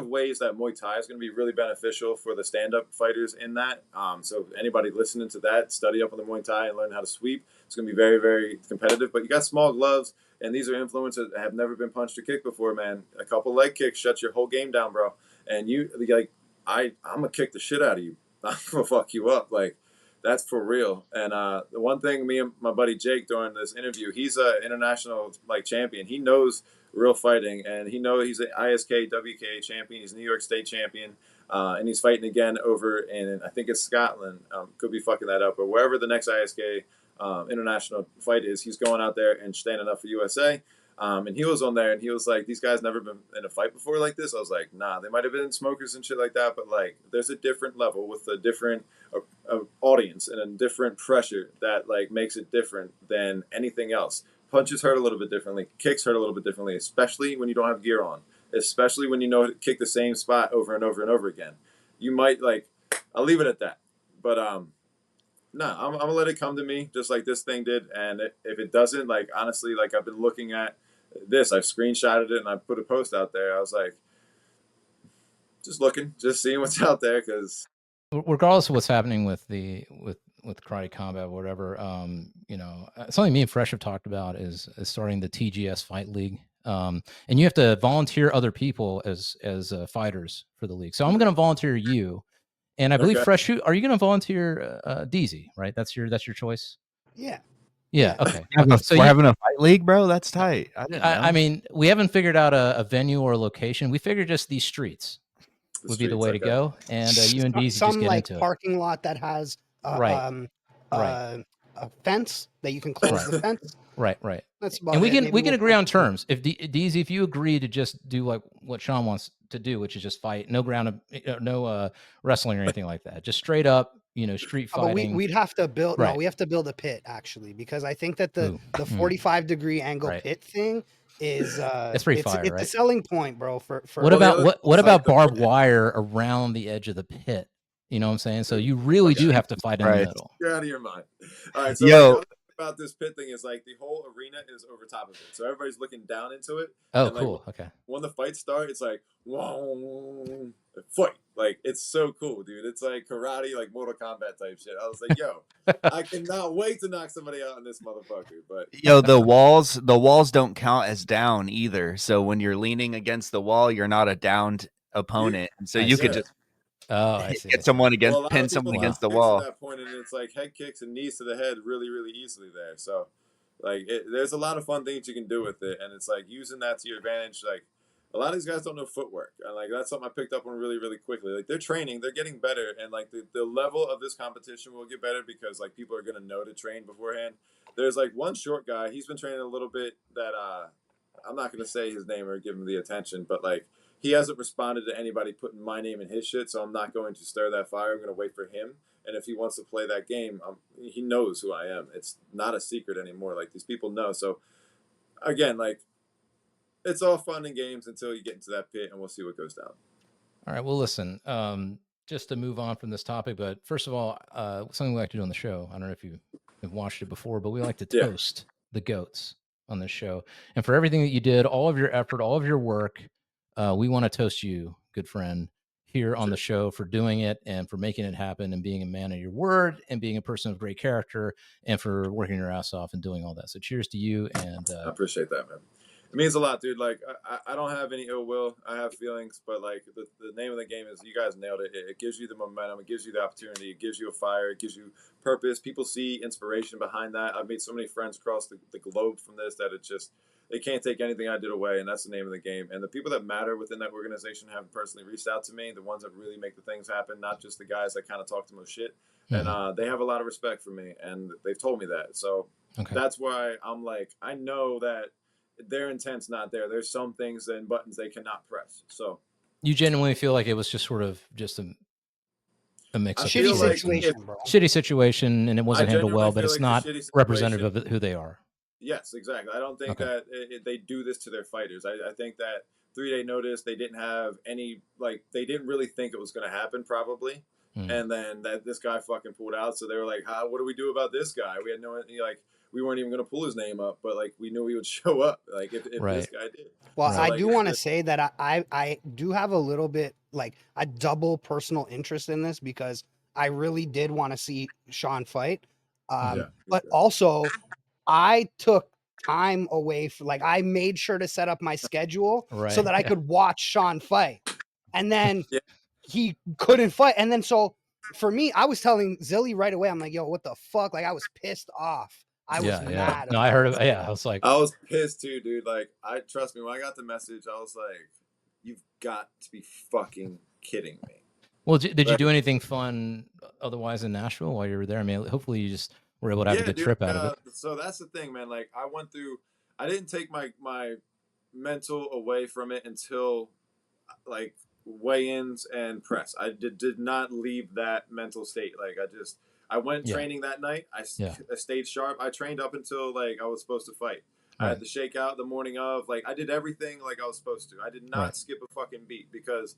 ways that Muay Thai is going to be really beneficial for the stand-up fighters in that. So anybody listening to that, study up on the Muay Thai and learn how to sweep. It's going to be very, very competitive. But you got small gloves, and these are influencers that have never been punched or kicked before, man. A couple leg kicks shuts your whole game down, bro. And you like, I'm gonna kick the shit out of you. I'm gonna fuck you up, like. That's for real. And the one thing, me and my buddy Jake during this interview, he's an international like champion. He knows real fighting, and he's an ISK WKA champion. He's a New York State champion, and he's fighting again over in, I think it's Scotland. Could be fucking that up, but wherever the next ISK international fight is, he's going out there and standing up for USA. And he was on there, and he was like, these guys never been in a fight before like this. I was like, nah, they might have been smokers and shit like that, but like there's a different level with a different audience and a different pressure that like makes it different than anything else. Punches hurt a little bit differently, kicks hurt a little bit differently, especially when you don't have gear on, especially when you know to kick the same spot over and over and over again. You might like, I'll leave it at that. But I'm gonna let it come to me just like this thing did. And if it doesn't, like honestly, like I've been looking at this, I've screenshotted it and I put a post out there. I was like, just looking, just seeing what's out there, because regardless of what's happening with Karate Combat or whatever, something me and Fresh have talked about is starting the TGS Fight League. and you have to volunteer other people as fighters for the league. So I'm going to volunteer you, and I believe Okay. Fresh. Are you going to volunteer Deezy? Right? That's your choice. Yeah. Yeah. Yeah. Okay. Okay. So we're having a fight league, bro. That's tight. I didn't know. I mean, we haven't figured out a venue or a location. We figured just these streets would be the way to go, and you and Deezy just get like into parking lot that has Right. a fence that you can close the fence. Right. Right. That's about And we it. can Maybe we'll agree put- on terms. If Deezy, if you agree to just do like what Sean wants to do, which is just fight, no no wrestling or anything like that, just straight up, street But fighting. we'd have to build. No, Right. we have to build a pit actually, because I think that the Ooh. 45-degree angle Right. pit thing is It's pretty fire, it's right? a selling point, bro. For What Well, the about other thing what is, like, about the barbed pit- wire around the edge of the pit? You know what I'm saying? So you really do have to fight in the Christ. middle. You're out of your mind. All right, so Yo. like, the other thing about this pit thing is like the whole arena is over top of it, so everybody's looking down into it. Oh, and, like, cool. Okay. when the fights start, it's like whoa, fight! Like, it's so cool, dude. It's like karate, like Mortal Kombat type shit. I was like, yo, I cannot wait to knock somebody out in this motherfucker. But Yo, the walls don't count as down either. So when you're leaning against the wall, you're not a downed opponent, and so I you see. could just Oh, I see. get someone well, a lot pin of someone people against the get to wall. that point, and it's like head kicks and knees to the head really, really easily there. So, like, there's a lot of fun things you can do with it, and it's like using that to your advantage. Like, a lot of these guys don't know footwork, and like that's something I picked up on really, really quickly. Like, they're training, they're getting better, and like the level of this competition will get better because like people are gonna know to train beforehand. There's like one short guy, he's been training a little bit that I'm not gonna say his name or give him the attention, but like he hasn't responded to anybody putting my name in his shit, so I'm not going to stir that fire. I'm going to wait for him. And if he wants to play that game, he knows who I am. It's not a secret anymore. Like, these people know. So, again, like, it's all fun and games until you get into that pit, and we'll see what goes down. All right. Well, listen, just to move on from this topic, but first of all, something we like to do on the show. I don't know if you have watched it before, but we like to Yeah. toast the goats on this show. And for everything that you did, all of your effort, all of your work, we want to toast you, good friend, here on the show for doing it and for making it happen and being a man of your word and being a person of great character and for working your ass off and doing all that. So cheers to you. And I appreciate that, man. It means a lot, dude. Like, I don't have any ill will. I have feelings, but like the name of the game is, you guys nailed it. It gives you the momentum. It gives you the opportunity. It gives you a fire. It gives you purpose. People see inspiration behind that. I've made so many friends across the globe from this that they can't take anything I did away, and that's the name of the game. And the people that matter within that organization have personally reached out to me, the ones that really make the things happen, not just the guys that kind of talk the most shit. And they have a lot of respect for me, and they've told me that. So that's why I'm like, I know that their intent's not there. There's some things and buttons they cannot press. So you genuinely feel like it was just sort of just a mix of shitty sorts situation, and bro. Shitty situation, and it wasn't handled well, but it's not representative of who they are. Yes, exactly. I don't think that they do this to their fighters. I think that 3-day notice, they didn't have any, like, they didn't really think it was going to happen, probably. And then that this guy fucking pulled out, so they were like, what do we do about this guy? We had no, like, we weren't even going to pull his name up, but like we knew he would show up, like if this guy did. Well, So, I like, do want to say that I do have a little bit, like, a double personal interest in this, because I really did want to see Sean fight. But also I took time away like, I made sure to set up my schedule so that I could watch Sean fight. And then he couldn't fight. And then so for me, I was telling ZiLLY right away, I'm like, yo, what the fuck? Like, I was pissed off. I was mad. No, I heard of it. Yeah, I was like, I was pissed too, dude. Like, trust me, when I got the message, I was like, you've got to be fucking kidding me. Well, did you do anything fun otherwise in Nashville while you were there? I mean, hopefully you just were able to have a good trip out of it. So that's the thing, man. Like, I didn't take my mental away from it until like weigh-ins and press. I did not leave that mental state. Like, I went training that night. I stayed sharp. I trained up until like I was supposed to fight. I had the shakeout the morning of. Like, I did everything like I was supposed to. I did not skip a fucking beat because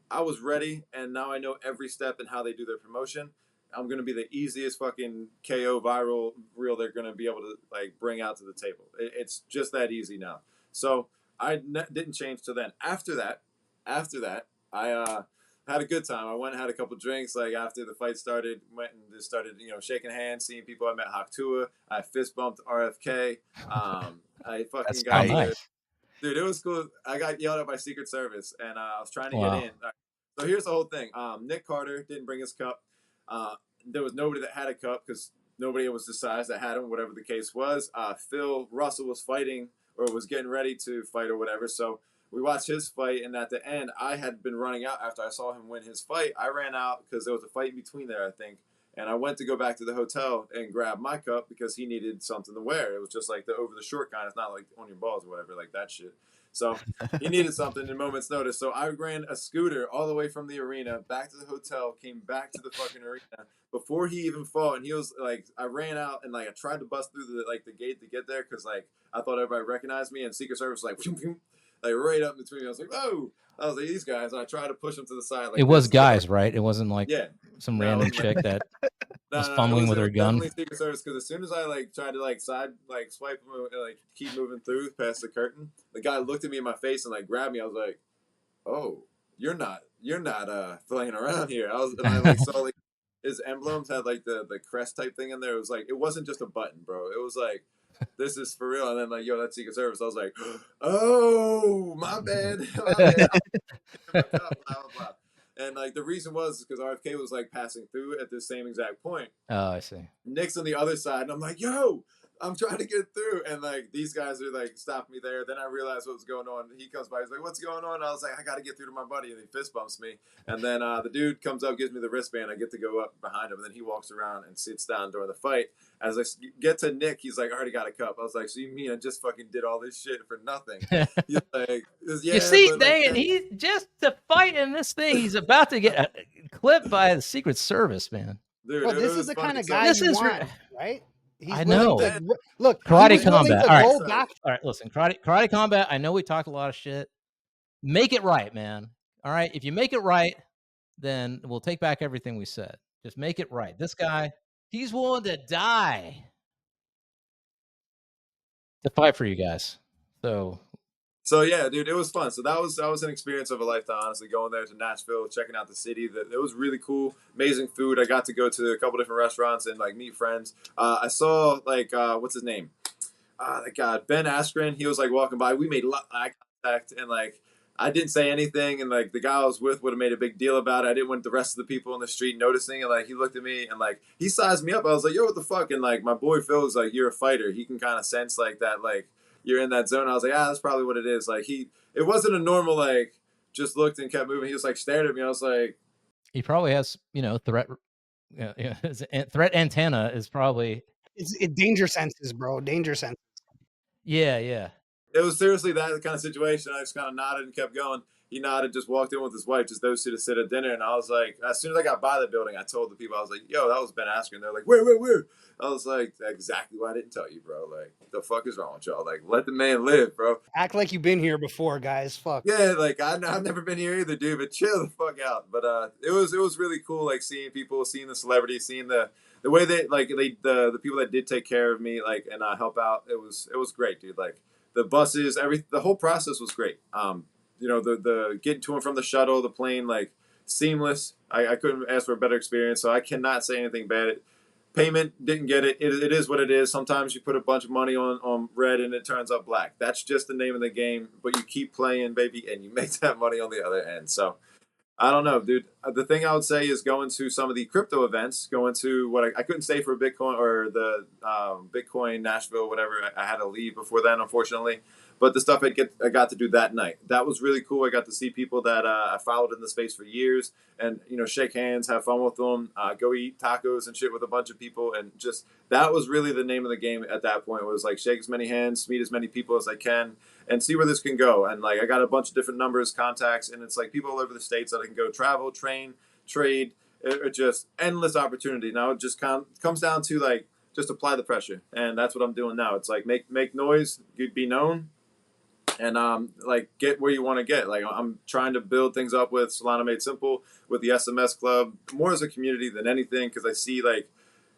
I was ready, and now I know every step and how they do their promotion. I'm going to be the easiest fucking KO viral reel they're going to be able to like bring out to the table. It's just that easy now. So I didn't change till then. After that, I had a good time. I went and had a couple drinks. Like, after the fight started, went and just started, shaking hands, seeing people. I met Haktua. I fist bumped RFK. I fucking got nice. Dude, it was cool. I got yelled at by Secret Service, and I was trying to get Wow. in. So here's the whole thing. Nick Carter didn't bring his cup. There was nobody that had a cup because nobody was the size that had him, whatever the case was. Phil Russell was fighting or was getting ready to fight or whatever. So we watched his fight, and at the end, I had been running out after I saw him win his fight. I ran out because there was a fight in between there, I think. And I went to go back to the hotel and grab my cup because he needed something to wear. It was just like the over the short kind. It's not like on your balls or whatever, like that shit. So he needed something in moment's notice. So I ran a scooter all the way from the arena back to the hotel, came back to the fucking arena before he even fought. And he was like, I ran out and like I tried to bust through the gate to get there because like I thought everybody recognized me. And Secret Service was like right up between me. I was like, oh, I was like these guys. And I tried to push them to the side. Like It was this guy. guys, right? It wasn't like Yeah. some No, it random wasn't like chick that was no, fumbling with it her was gun. definitely Secret Service because as soon as I like tried to like side like swipe like keep moving through past the curtain, the guy looked at me in my face and like grabbed me. I was like, "Oh, you're not playing around here." And I like saw like his emblems had like the crest type thing in there. It was like it wasn't just a button, bro. It was like this is for real. And then like, yo, that's Secret Service. I was like, oh, my bad, my bad. My cup, blah blah blah. And like the reason was because RFK was like passing through at the same exact point. Oh, I see. Nick's on the other side, and I'm like, yo, I'm trying to get through. And like these guys are like stopping me there. Then I realized what was going on. He comes by, he's like, what's going on? And I was like, I gotta get through to my buddy, and he fist bumps me. And then the dude comes up, gives me the wristband. I get to go up behind him, and then he walks around and sits down during the fight. As I get to Nick, he's like, I already got a cup. I was like, so you mean I just fucking did all this shit for nothing? He's like, yeah, you see, but dang like, it, he just to fight in this thing. He's about to get clipped by the Secret Service, man. dude, But this is was the funny. kind of So- guy This you is want, right? He's I willing know. to look. Karate he was willing combat. to All go right. back. All right, listen, karate combat. I know we talked a lot of shit. Make it right, man. All right, if you make it right, then we'll take back everything we said. Just make it right. This guy, he's willing to die to fight for you guys. So yeah, dude, it was fun. So that was an experience of a lifetime. Honestly, going there to Nashville, checking out the city. It was really cool. Amazing food. I got to go to a couple different restaurants and like meet friends. I saw like what's his name? That guy Ben Askren. He was like walking by. We made eye contact and like I didn't say anything. And like the guy I was with would have made a big deal about it. I didn't want the rest of the people on the street noticing. And like he looked at me and like he sized me up. I was like, yo, what the fuck? And like my boy Phil was like, you're a fighter. He can kind of sense like that like you're in that zone. I was like, that's probably what it is. Like it wasn't a normal like just looked and kept moving. He was like stared at me. I was like, he probably has threat. His threat antenna is probably It's danger senses, bro. Danger senses. yeah. it was seriously that kind of situation. I just kind of nodded and kept going. He nodded, just walked in with his wife, just those two to sit at dinner. And I was like, as soon as I got by the building, I told the people, I was like, yo, that was Ben Askren. They're like, where? I was like, exactly why I didn't tell you, bro. Like, the fuck is wrong with y'all? Like, let the man live, bro. Act like you've been here before, guys. Fuck. Yeah, like I've never been here either, dude. But chill the fuck out. But it was really cool, like seeing people, seeing the celebrities, seeing the way the people that did take care of me, like and help out. It was great, dude. Like the buses, the whole process was great. The getting to and from the shuttle, the plane, like seamless. I couldn't ask for a better experience, so I cannot say anything bad. Payment, didn't get it. It is what it is. Sometimes you put a bunch of money on red and it turns up black. That's just the name of the game. But you keep playing, baby, and you make that money on the other end. So I don't know, dude. The thing I would say is going to some of the crypto events, going to what I couldn't stay for Bitcoin or the Bitcoin Nashville, whatever. I had to leave before then, unfortunately. But the stuff I got to do that night, that was really cool. I got to see people that I followed in the space for years, and shake hands, have fun with them, go eat tacos and shit with a bunch of people, and just that was really the name of the game at that point. Was like shake as many hands, meet as many people as I can, and see where this can go. And like I got a bunch of different numbers, contacts, and it's like people all over the states that I can go travel, train, trade. It's just endless opportunity. Now it just comes down to like just apply the pressure, and that's what I'm doing now. It's like make noise, be known, and like get where you want to get. Like I'm trying to build things up with Solana Made Simple, with the SMS Club, more as a community than anything, because I see like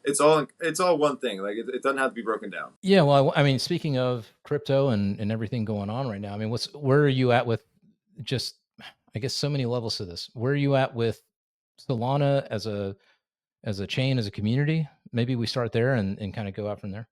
it's all one thing. Like it doesn't have to be broken down. Yeah, well, I mean, speaking of crypto and everything going on right now, I mean, where are you at with just, I guess, so many levels to this. Where are you at with Solana as a chain, as a community? Maybe we start there and kind of go out from there.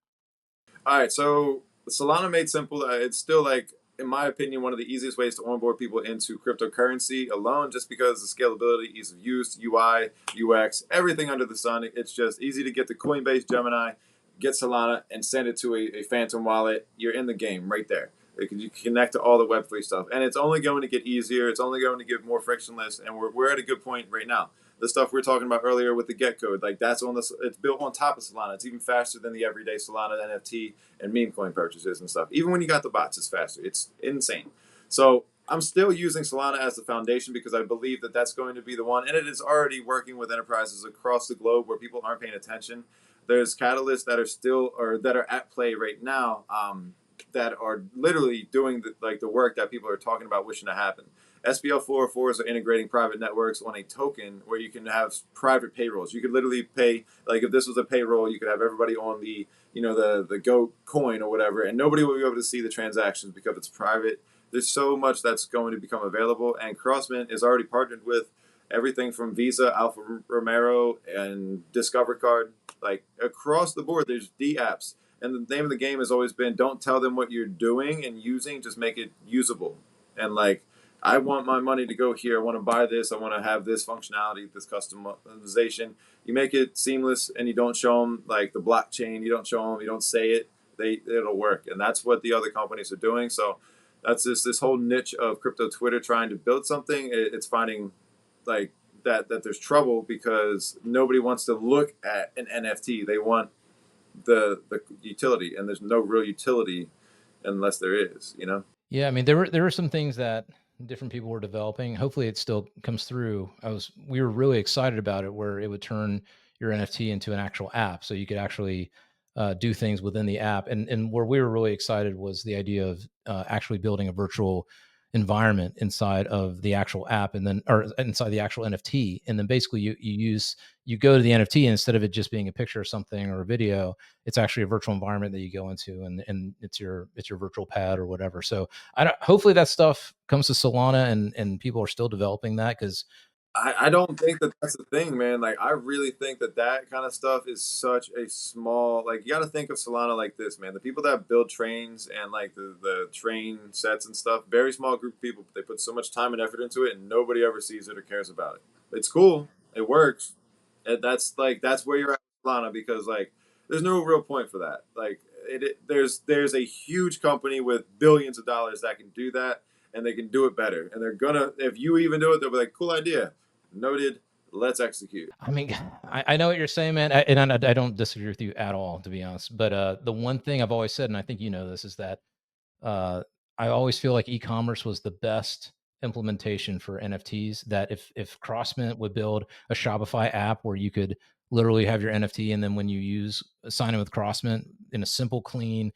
All right, so Solana Made Simple. It's still like in my opinion, one of the easiest ways to onboard people into cryptocurrency alone, just because the scalability, ease of use, UI, UX, everything under the sun. It's just easy to get the Coinbase Gemini, get Solana, and send it to a Phantom wallet. You're in the game right there. You can connect to all the Web3 stuff, and it's only going to get easier. It's only going to get more frictionless, and we're at a good point right now. The stuff we were talking about earlier with the GetCode, like that's on this. It's built on top of Solana. It's even faster than the everyday Solana NFT and meme coin purchases and stuff. Even when you got the bots, it's faster. It's insane. So I'm still using Solana as the foundation because I believe that that's going to be the one, and it is already working with enterprises across the globe where people aren't paying attention. There's catalysts that are still or that are at play right now. That are literally doing the work that people are talking about wishing to happen. SPL 404s are integrating private networks on a token where you can have private payrolls. You could literally pay, like if this was a payroll, you could have everybody on the GO coin or whatever, and nobody will be able to see the transactions because it's private. There's so much that's going to become available, and Crossmint is already partnered with everything from Visa, Alfa Romero, and Discover Card. Like across the board, there's D apps. And the name of the game has always been don't tell them what you're doing and using, just make it usable. And like, I want my money to go here. I want to buy this. I want to have this functionality, this customization. You make it seamless and you don't show them like the blockchain. You don't show them, you don't say it. It'll work. And that's what the other companies are doing. So that's this whole niche of crypto Twitter trying to build something. It's finding like that there's trouble because nobody wants to look at an NFT. They want the utility, and there's no real utility unless there is, Yeah, I mean, there were some things that different people were developing. Hopefully, it still comes through. We were really excited about it, where it would turn your NFT into an actual app, so you could actually do things within the app. And where we were really excited was the idea of actually building a virtual environment inside of the actual app, and then or inside the actual NFT, and then basically you go to the NFT, and instead of it just being a picture or something or a video, it's actually a virtual environment that you go into, and it's your virtual pad or whatever. So hopefully that stuff comes to Solana, and people are still developing that, because I don't think that that's the thing, man. Like, I really think that kind of stuff is such a small, like, you got to think of Solana like this, man. The people that build trains and, like, the train sets and stuff, very small group of people, but they put so much time and effort into it, and nobody ever sees it or cares about it. It's cool. It works. And that's where you're at with Solana because, like, there's no real point for that. Like, there's a huge company with billions of dollars that can do that, and they can do it better. And they're gonna, if you even do it, they'll be like, cool idea. Noted. Let's execute. I mean, I know what you're saying, man, and I don't disagree with you at all, to be honest. But the one thing I've always said, and I think you know this, is that I always feel like e-commerce was the best implementation for NFTs. That if Crossmint would build a Shopify app where you could literally have your NFT, and then when you sign in with Crossmint in a simple, clean,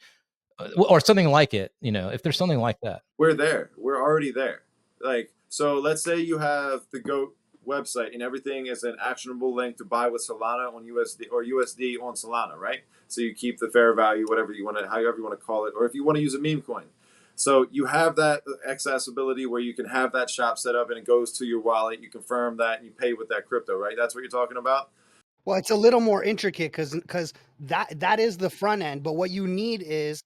or something like it, if there's something like that. We're there. We're already there. Like, so let's say you have the GOAT website and everything is an actionable link to buy with Solana on USD or USD on Solana, right? So you keep the fair value, whatever you want to, however you want to call it, or if you want to use a meme coin. So you have that accessibility where you can have that shop set up and it goes to your wallet. You confirm that and you pay with that crypto, right? That's what you're talking about? Well, it's a little more intricate because that is the front end. But what you need is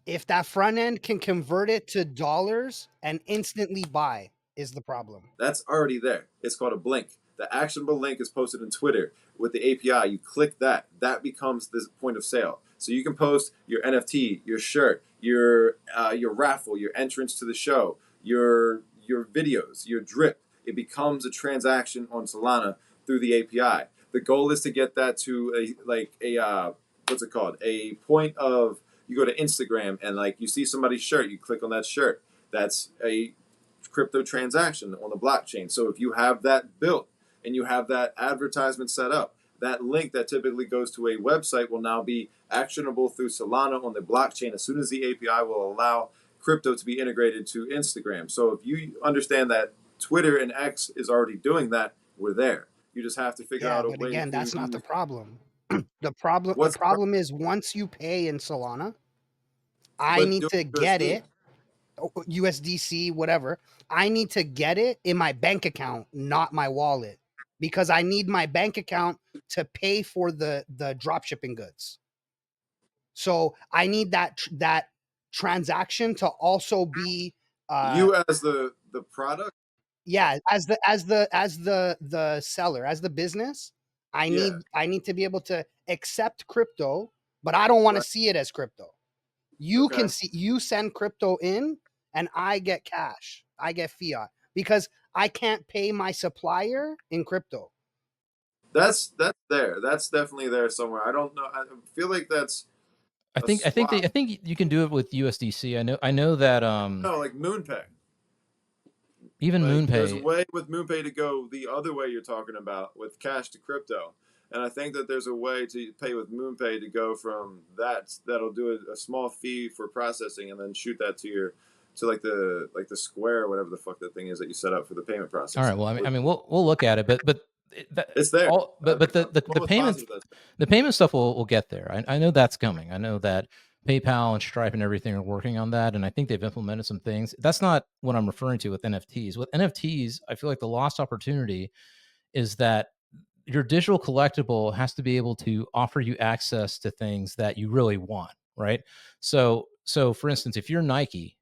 if that front end can convert it to dollars and instantly buy is the problem. That's already there. It's called a blink. The actionable link is posted in Twitter with the API. You click that. That becomes the point of sale. So you can post your NFT, your shirt, your raffle, your entrance to the show, your videos, your drip. It becomes a transaction on Solana through the API. The goal is to get that to a what's it called? A point of, you go to Instagram and like you see somebody's shirt, you click on that shirt. That's a crypto transaction on the blockchain. So if you have that built and you have that advertisement set up, that link that typically goes to a website will now be actionable through Solana on the blockchain as soon as the API will allow crypto to be integrated to Instagram. So if you understand that Twitter and X is already doing that, we're there. You just have to figure out a way. But again, that's not the problem. The problem is once you pay in Solana, I need to get it, USDC, whatever. I need to get it in my bank account, not my wallet, because I need my bank account to pay for the drop shipping goods. So I need that transaction to also be you as the product. yeah, as the seller, as the business, I Yeah. need to be able to accept crypto, but I don't want to Right. see it as crypto. You Okay. can see, you send crypto in and I get cash. I get fiat because I can't pay my supplier in crypto. That's there. That's definitely there somewhere. I don't know. I feel like that's I a think I think swap. they I think you can do it with USDC. I know that No, like MoonPay. even Like there's a MoonPay. way with MoonPay to go the other way you're talking about with cash to crypto. And I think that there's a way to pay with MoonPay to go from that'll do a small fee for processing and then shoot that to your to like the Square or whatever the fuck that thing is that you set up for the payment All processing. right. Well, I mean, we'll look at it, but It's there. all but I'm the almost payment positive that's there. the payment stuff will get there. I know that's coming. I know that PayPal and Stripe and everything are working on that, and I think they've implemented some things. That's not what I'm referring to with NFTs. With NFTs, I feel like the lost opportunity is that your digital collectible has to be able to offer you access to things that you really want, right? So for instance, if you're Nike,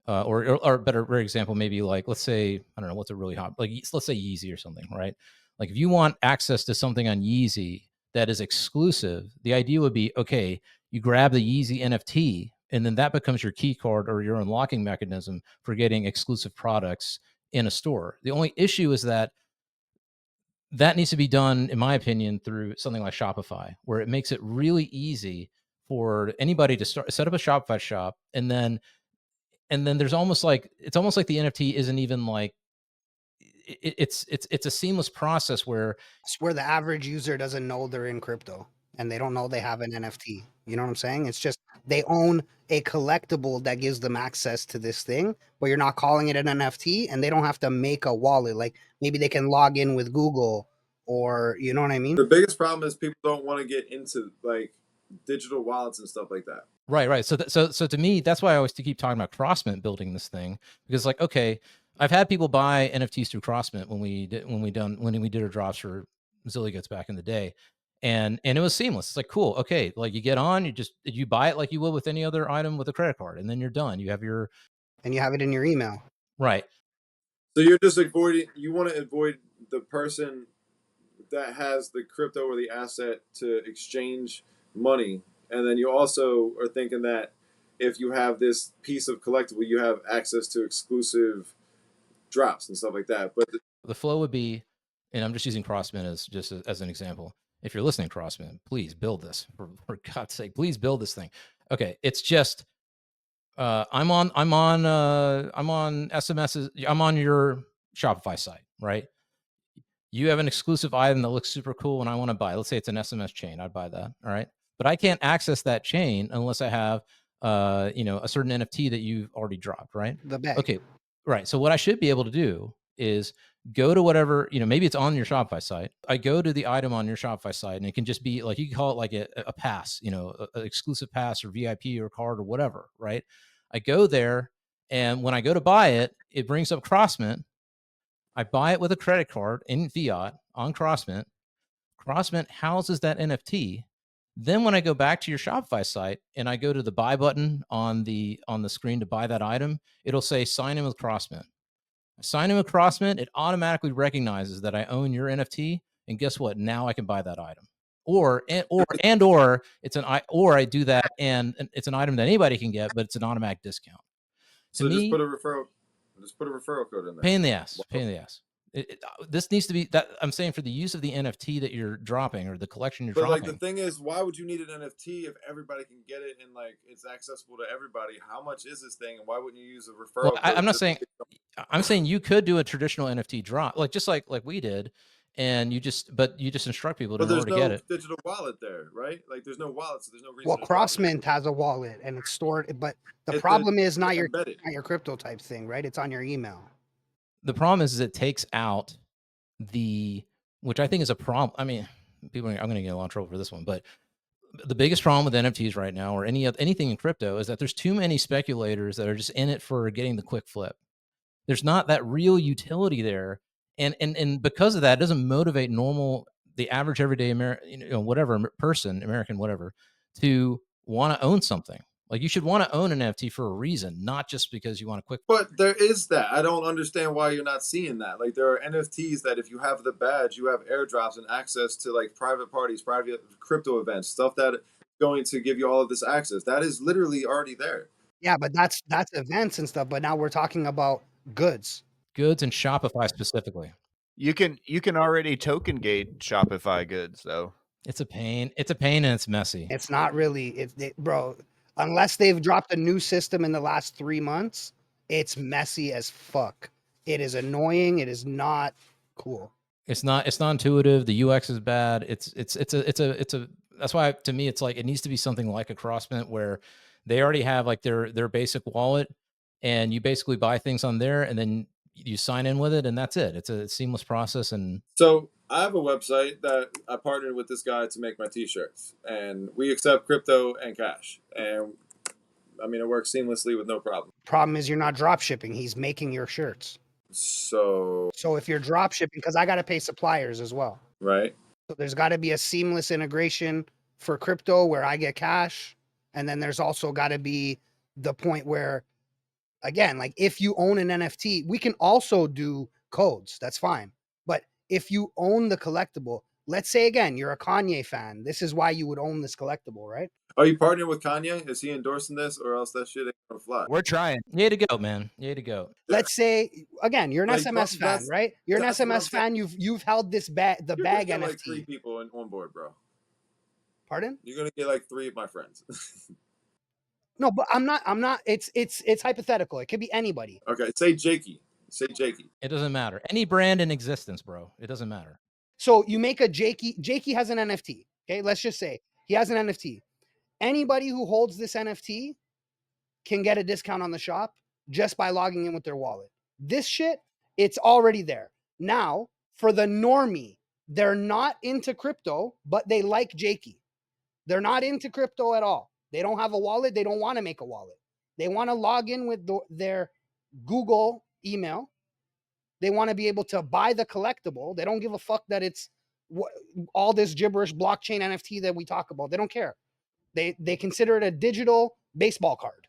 or better example, maybe like, let's say, I don't know what's a really hot, like let's say Yeezy or something, right? Like if you want access to something on Yeezy that is exclusive, the idea would be, okay, you grab the Yeezy NFT and then that becomes your key card or your unlocking mechanism for getting exclusive products in a store. The only issue is that that needs to be done, in my opinion, through something like Shopify, where it makes it really easy for anybody to set up a Shopify shop, and then there's almost like, it's almost like the NFT isn't even like, it's a seamless process where It's where the average user doesn't know they're in crypto and they don't know they have an NFT. You know what I'm saying? It's just they own a collectible that gives them access to this thing, but you're not calling it an NFT and they don't have to make a wallet. Like maybe they can log in with Google or you know what I mean? The biggest problem is people don't want to get into like digital wallets and stuff like that. right. So to me, that's why I always keep talking about CrossMint building this thing, because like, okay, I've had people buy NFTs through CrossMint when we did our drops for ZiLLY Goods back in the day. And it was seamless. It's like, cool. Okay. Like you get on, you buy it like you would with any other item with a credit card, and then you're done. You have your, And you have it in your email. right. So you're just avoiding. You want to avoid the person that has the crypto or the asset to exchange money, and then you also are thinking that if you have this piece of collectible, you have access to exclusive drops and stuff like that. But The flow would be, and I'm just using CrossMint as an example. If you're listening, CrossMint, please build this for God's sake. Please build this thing. Okay, it's just I'm on SMSs. I'm on your Shopify site, right? You have an exclusive item that looks super cool and I want to buy. Let's say it's an SMS chain. I'd buy that. All right. But I can't access that chain unless I have a certain NFT that you've already dropped, right? The bag. Okay. Right. So what I should be able to do is go to whatever, maybe it's on your Shopify site. I go to the item on your Shopify site and it can just be like, you can call it like a pass, an exclusive pass or VIP or card or whatever, right? I go there and when I go to buy it, it brings up CrossMint. I buy it with a credit card in fiat on CrossMint. CrossMint houses that NFT. Then when I go back to your Shopify site and I go to the buy button on the screen to buy that item, it'll say sign in with CrossMint. I sign in with CrossMint, it automatically recognizes that I own your NFT, and guess what? Now I can buy that item. Or it's or I do that and it's an item that anybody can get, but it's an automatic discount. To so just me, put a referral code in there. pain in the ass. Pain in the ass. This needs to be that I'm saying for the use of the NFT that you're dropping or the collection you're But like dropping. the thing is, why would you need an NFT if everybody can get it and like it's accessible to everybody? How much is this thing, and why wouldn't you use a Well, referral code? I'm not saying. I'm saying you could do a traditional NFT drop, like just like we did, and you just instruct people But in order there's to get no it. digital wallet there, right? Like there's no wallet, so there's no Well, reason to drop it. CrossMint has a wallet and it's stored, but the It's problem is not embedded. your crypto type thing, right? It's on your email. The problem is it takes out which I think is a problem. I mean, I'm going to get a lot of trouble for this one, but the biggest problem with NFTs right now, or anything in crypto, is that there's too many speculators that are just in it for getting the quick flip. There's not that real utility there, and because of that, it doesn't motivate the average everyday American, whatever person, American, whatever, to want to own something. Like, you should want to own an NFT for a reason, not just because you want a quick. But there is that. I don't understand why you're not seeing that. Like, there are NFTs that if you have the badge, you have airdrops and access to like private parties, private crypto events, stuff that going to give you all of this access. That is literally already there. Yeah, but that's events and stuff. But now we're talking about goods. Goods and Shopify specifically. You can already token gate Shopify goods though. It's a pain. It's a pain and it's messy. It's not really bro. Unless they've dropped a new system in the last 3 months, it's messy as fuck. It is annoying. It is not cool. It's not intuitive. The UX is bad. It's a that's why to me it's like it needs to be something like a CrossMint where they already have like their basic wallet and you basically buy things on there and then you sign in with it and that's it. It's a seamless process. And So I have a website that I partnered with this guy to make my t-shirts, and we accept crypto and cash, and I mean it works seamlessly with no problem. Problem is you're not drop shipping. He's making your shirts. So if you're drop shipping, because I got to pay suppliers as well. right. So there's got to be a seamless integration for crypto where I get cash. And then there's also got to be the point where, again, like if you own an NFT, we can also do codes. That's fine. But if you own the collectible, let's say again, you're a Kanye fan. This is why you would own this collectible, right? Are you partnering with Kanye? Is he endorsing this, or else that shit ain't gonna fly? We're trying. yay to go, man. Yay to go. Let's say again, you're an Like, SMS fan, that's- right? You're an that's what I'm SMS fan. You've held this bag, the You're bag gonna get NFT. like 3 people on board, bro. Pardon? You're gonna get like 3 of my friends. No, but I'm not. It's hypothetical. It could be anybody. Okay, say Jakey. Say Jakey. It doesn't matter. Any brand in existence, bro. It doesn't matter. So you make a Jakey. Jakey has an NFT. Okay, let's just say he has an NFT. Anybody who holds this NFT can get a discount on the shop just by logging in with their wallet. This shit, it's already there. Now, for the normie, they're not into crypto, but they like Jakey. They're not into crypto at all. They don't have a wallet. They don't want to make a wallet. They want to log in with their Google email. They want to be able to buy the collectible. They don't give a fuck that it's all this gibberish blockchain NFT that we talk about. They don't care. They consider it a digital baseball card.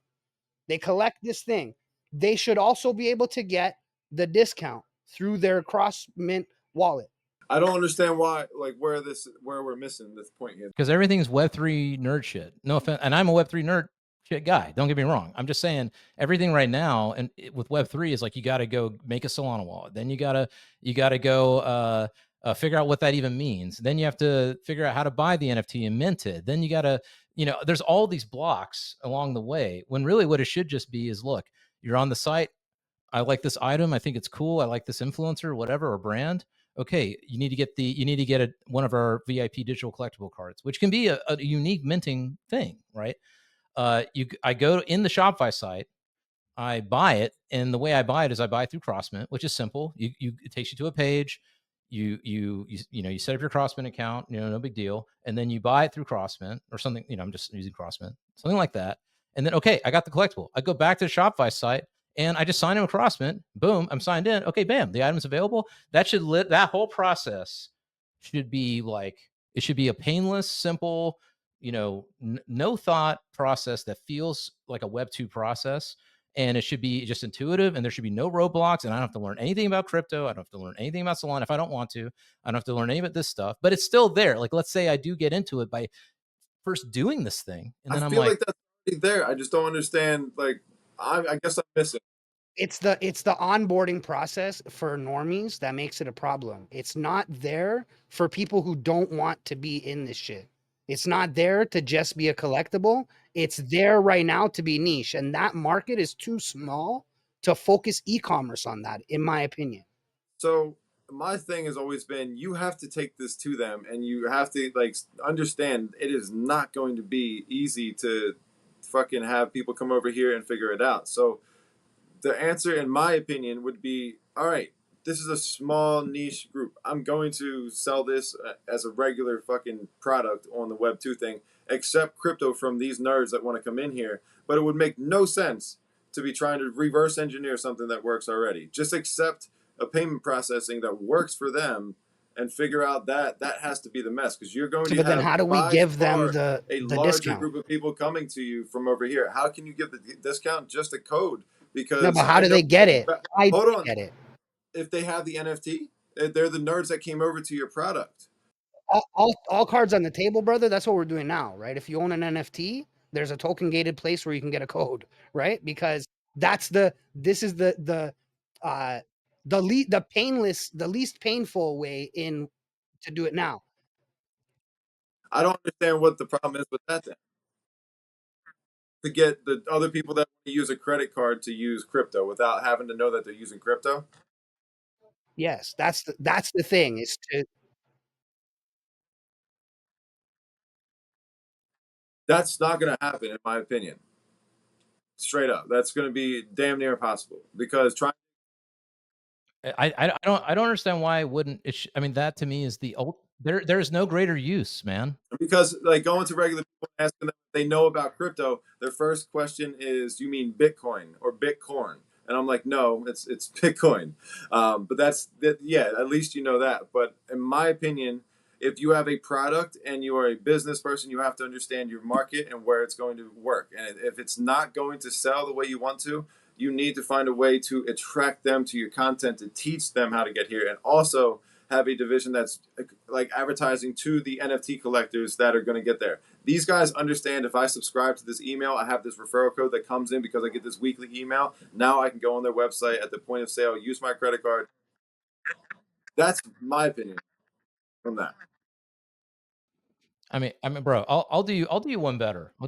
They collect this thing. They should also be able to get the discount through their CrossMint wallet. I don't understand why, like, where we're missing this point here. Because everything's Web3 nerd shit. No offense. And I'm a Web3 nerd shit guy. Don't get me wrong. I'm just saying everything right now and with Web3 is like you got to go make a Solana wallet. Then you got to go figure out what that even means. Then you have to figure out how to buy the NFT and mint it. Then you got to, there's all these blocks along the way when really what it should just be is, look, you're on the site. I like this item. I think it's cool. I like this influencer, whatever, or brand. Okay, you need to get one of our VIP digital collectible cards, which can be a unique minting thing, right? I go in the Shopify site, I buy it, and the way I buy it is I buy through CrossMint, which is simple. It takes you to a page. You set up your CrossMint account, no big deal, and then you buy it through CrossMint or something. I'm just using CrossMint, something like that. And then okay, I got the collectible. I go back to the Shopify site and I just sign in with CrossMint. Boom, I'm signed in. Okay, bam, the item's available. That whole process should be like it should be a painless, simple, no thought process that feels like a Web 2 process. And it should be just intuitive and there should be no roadblocks. And I don't have to learn anything about crypto. I don't have to learn anything about Solana if I don't want to. I don't have to learn any of this stuff, but it's still there. Like, let's say I do get into it by first doing this thing. And then I I'm feel like, like that's already there. I just don't understand. Like, I guess I'm missing. It's the onboarding process for normies that makes it a problem. It's not there for people who don't want to be in this shit. It's not there to just be a collectible. It's there right now to be niche. And that market is too small to focus e-commerce on that, in my opinion. So my thing has always been you have to take this to them and you have to like understand it is not going to be easy to fucking have people come over here and figure it out. So the answer, in my opinion, would be, all right, this is a small niche group. I'm going to sell this as a regular fucking product on the Web 2 thing, accept crypto from these nerds that want to come in here. But it would make no sense to be trying to reverse engineer something that works already. Just accept a payment processing that works for them and figure out that has to be the mess, because you're going So, to but then have how do we by give them far a the larger discount? group of people coming to you from over here. How can you give the discount? Just a code, No, because but how I do know. they get it? Why do Hold they on. get it? If they have the NFT, they're the nerds that came over to your product. All cards on the table, brother. That's what we're doing now, right? If you own an NFT, there's a token gated place where you can get a code, right? Because this is the least painful way in to do it now. I don't understand what the problem is with that then. To get the other people that use a credit card to use crypto without having to know that they're using crypto. Yes, that's the thing is to That's not going to happen, in my opinion. Straight up, that's going to be damn near impossible, because trying. I don't understand why it wouldn't. I mean, that to me is the old. There is no greater use, man. Because like going to regular people and asking them if they know about crypto, their first question is, "You mean Bitcoin or Bitcoin?" And I'm like, "No, it's Bitcoin." But that's that. Yeah, at least you know that. But in my opinion, if you have a product and you are a business person, you have to understand your market and where it's going to work. And if it's not going to sell the way you want to, you need to find a way to attract them to your content, to teach them how to get here, and also have a division that's like advertising to the NFT collectors that are going to get there. These guys understand, if I subscribe to this email, I have this referral code that comes in because I get this weekly email. Now I can go on their website at the point of sale, use my credit card. That's my opinion on that. I mean, bro, I'll do you one better. I'll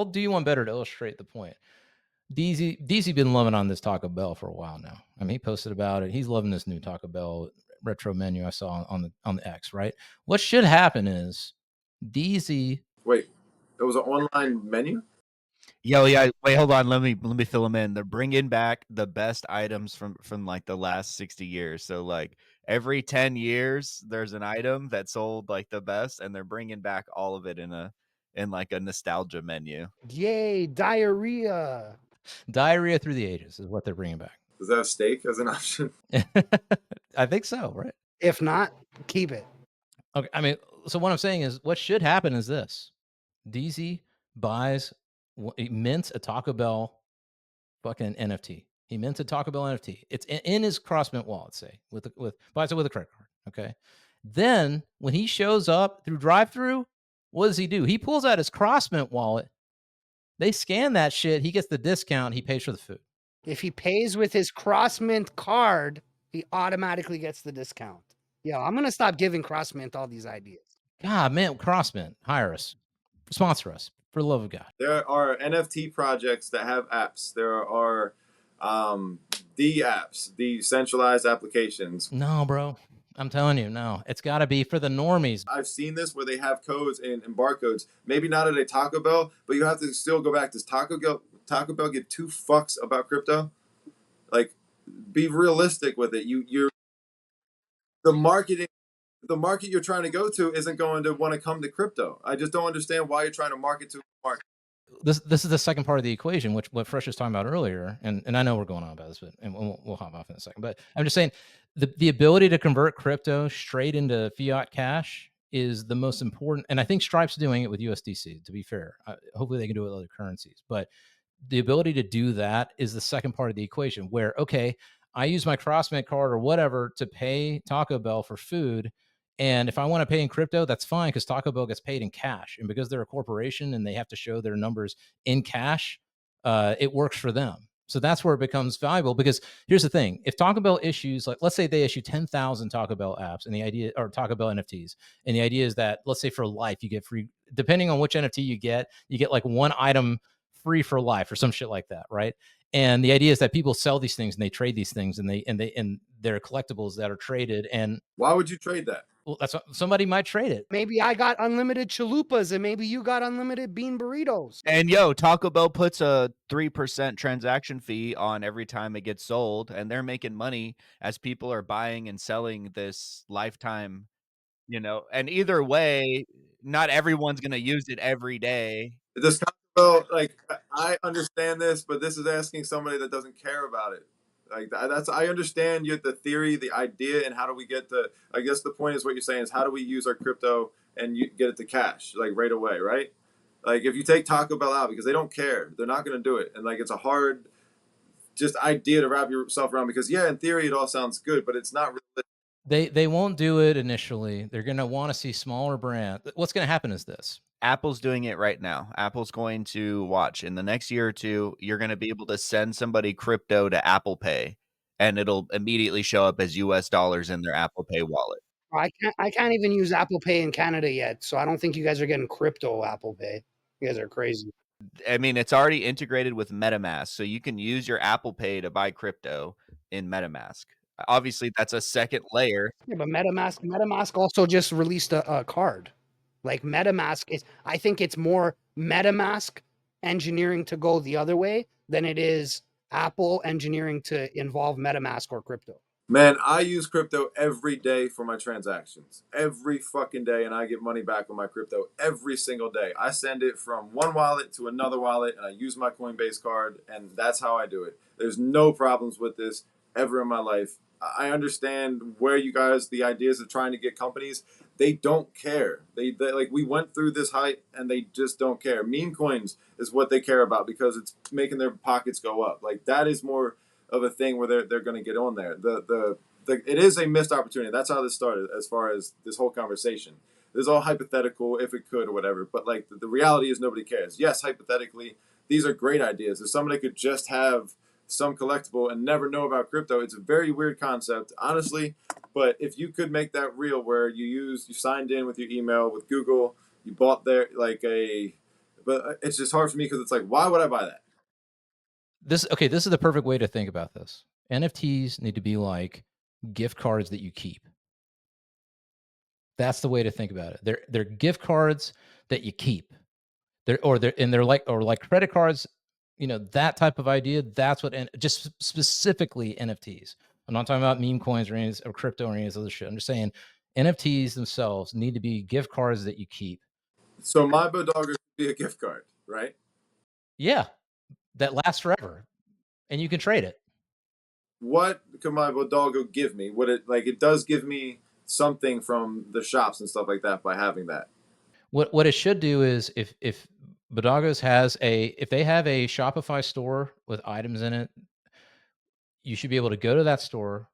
do you one better to illustrate the point. Deezy been loving on this Taco Bell for a while now. I mean, he posted about it. He's loving this new Taco Bell retro menu I saw on the X. Right. What should happen is Deezy. Wait, it was an online menu? Yo, yeah. Wait, hold on. Let me fill them in. They're bringing back the best items from like the last 60 years. So like every 10 years, there's an item that sold like the best, and they're bringing back all of it in like a nostalgia menu. yay diarrhea. Diarrhea through the ages is what they're bringing back. Does that have steak as an option? I think so, right? If not, keep it. Okay. I mean, so what I'm saying is, what should happen is this: DZ buys, he mints a Taco Bell fucking NFT. He mints a Taco Bell NFT. It's in his CrossMint wallet, say, with buys it with a credit card. Okay. Then when he shows up through drive-through, what does he do? He pulls out his CrossMint wallet. They scan that shit. He gets the discount. He pays for the food. If he pays with his CrossMint card, he automatically gets the discount. Yo, I'm gonna stop giving CrossMint all these ideas. God, man, CrossMint, hire us, sponsor us, for the love of God. There are NFT projects that have apps. There are the apps, the centralized applications. No, bro. I'm telling you, no. It's got to be for the normies. I've seen this where they have codes and barcodes. Maybe not at a Taco Bell, but you have to still go back. Does Taco Bell give two fucks about crypto? Like, be realistic with it. You're the marketing. The market you're trying to go to isn't going to want to come to crypto. I just don't understand why you're trying to market to the market. This is the second part of the equation, which what Fresh was talking about earlier, and I know we're going on about this, but and we'll hop off in a second. But I'm just saying, the ability to convert crypto straight into fiat cash is the most important, and I think Stripe's doing it with USDC. To be fair, hopefully they can do it with other currencies, but the ability to do that is the second part of the equation. Where okay, I use my CrossMint card or whatever to pay Taco Bell for food. And if I want to pay in crypto, that's fine because Taco Bell gets paid in cash. And because they're a corporation and they have to show their numbers in cash, it works for them. So that's where it becomes valuable because here's the thing. If Taco Bell issues, like, let's say they issue 10,000 Taco Bell apps and the idea, or Taco Bell NFTs, and the idea is that, let's say for life, you get free, depending on which NFT you get like one item free for life or some shit like that. Right. And the idea is that people sell these things and they trade these things and they're collectibles that are traded. And Why would you trade that? well, that's what, somebody might trade it. Maybe I got unlimited chalupas and maybe you got unlimited bean burritos. And yo, Taco Bell puts a 3% transaction fee on every time it gets sold, and they're making money as people are buying and selling this lifetime, and either way, not everyone's going to use it every day. Does Taco Bell, like, I understand this, but this is asking somebody that doesn't care about it. Like that's I understand you the theory, the idea, and how do we get the. I guess the point is what you're saying is how do we use our crypto and get it to cash like right away, right? Like if you take Taco Bell out because they don't care, they're not going to do it, and like it's a hard just idea to wrap yourself around because yeah, in theory it all sounds good, but it's not really. They won't do it initially. They're gonna want to see smaller brand. What's gonna happen is this. Apple's doing it right now. Apple's going to watch in the next year or two. You're going to be able to send somebody crypto to Apple Pay, and it'll immediately show up as US dollars in their Apple Pay wallet. I can't even use Apple Pay in Canada yet, so I don't think you guys are getting crypto Apple Pay. You guys are crazy. I mean, it's already integrated with MetaMask, so you can use your Apple Pay to buy crypto in MetaMask. Obviously, that's a second layer. Yeah, but MetaMask also just released a card. Like MetaMask is, I think it's more MetaMask engineering to go the other way than it is Apple engineering to involve MetaMask or crypto. Man, I use crypto every day for my transactions. Every fucking day, and I get money back on my crypto every single day. I send it from one wallet to another wallet, and I use my Coinbase card, and that's how I do it. There's no problems with this ever in my life. I understand where you guys, the ideas of trying to get companies, they don't care. They like we went through this hype, and they just don't care. Meme coins is what they care about because it's making their pockets go up. Like that is more of a thing where they're going to get on there. It is a missed opportunity. That's how this started. As far as this whole conversation, this is all hypothetical, if it could or whatever. But like the reality is nobody cares. Yes, hypothetically, these are great ideas. If somebody could just have some collectible and never know about crypto, it's a very weird concept, honestly. But if you could make that real, where you signed in with your email with Google, you bought there like a, but it's just hard for me because it's like, why would I buy that? This is the perfect way to think about this. NFTs need to be like gift cards that you keep. That's the way to think about it. They're gift cards that you keep. They're like credit cards, that type of idea. That's what, and just specifically NFTs. I'm not talking about meme coins or crypto or any of this other shit. I'm just saying NFTs themselves need to be gift cards that you keep. So my Bodogger could be a gift card, right? Yeah, that lasts forever, and you can trade it. What could my Bodogger give me? Would it like it does give me something from the shops and stuff like that by having that? What it should do is if Bodogos if they have a Shopify store with items in it, you should be able to go to that store,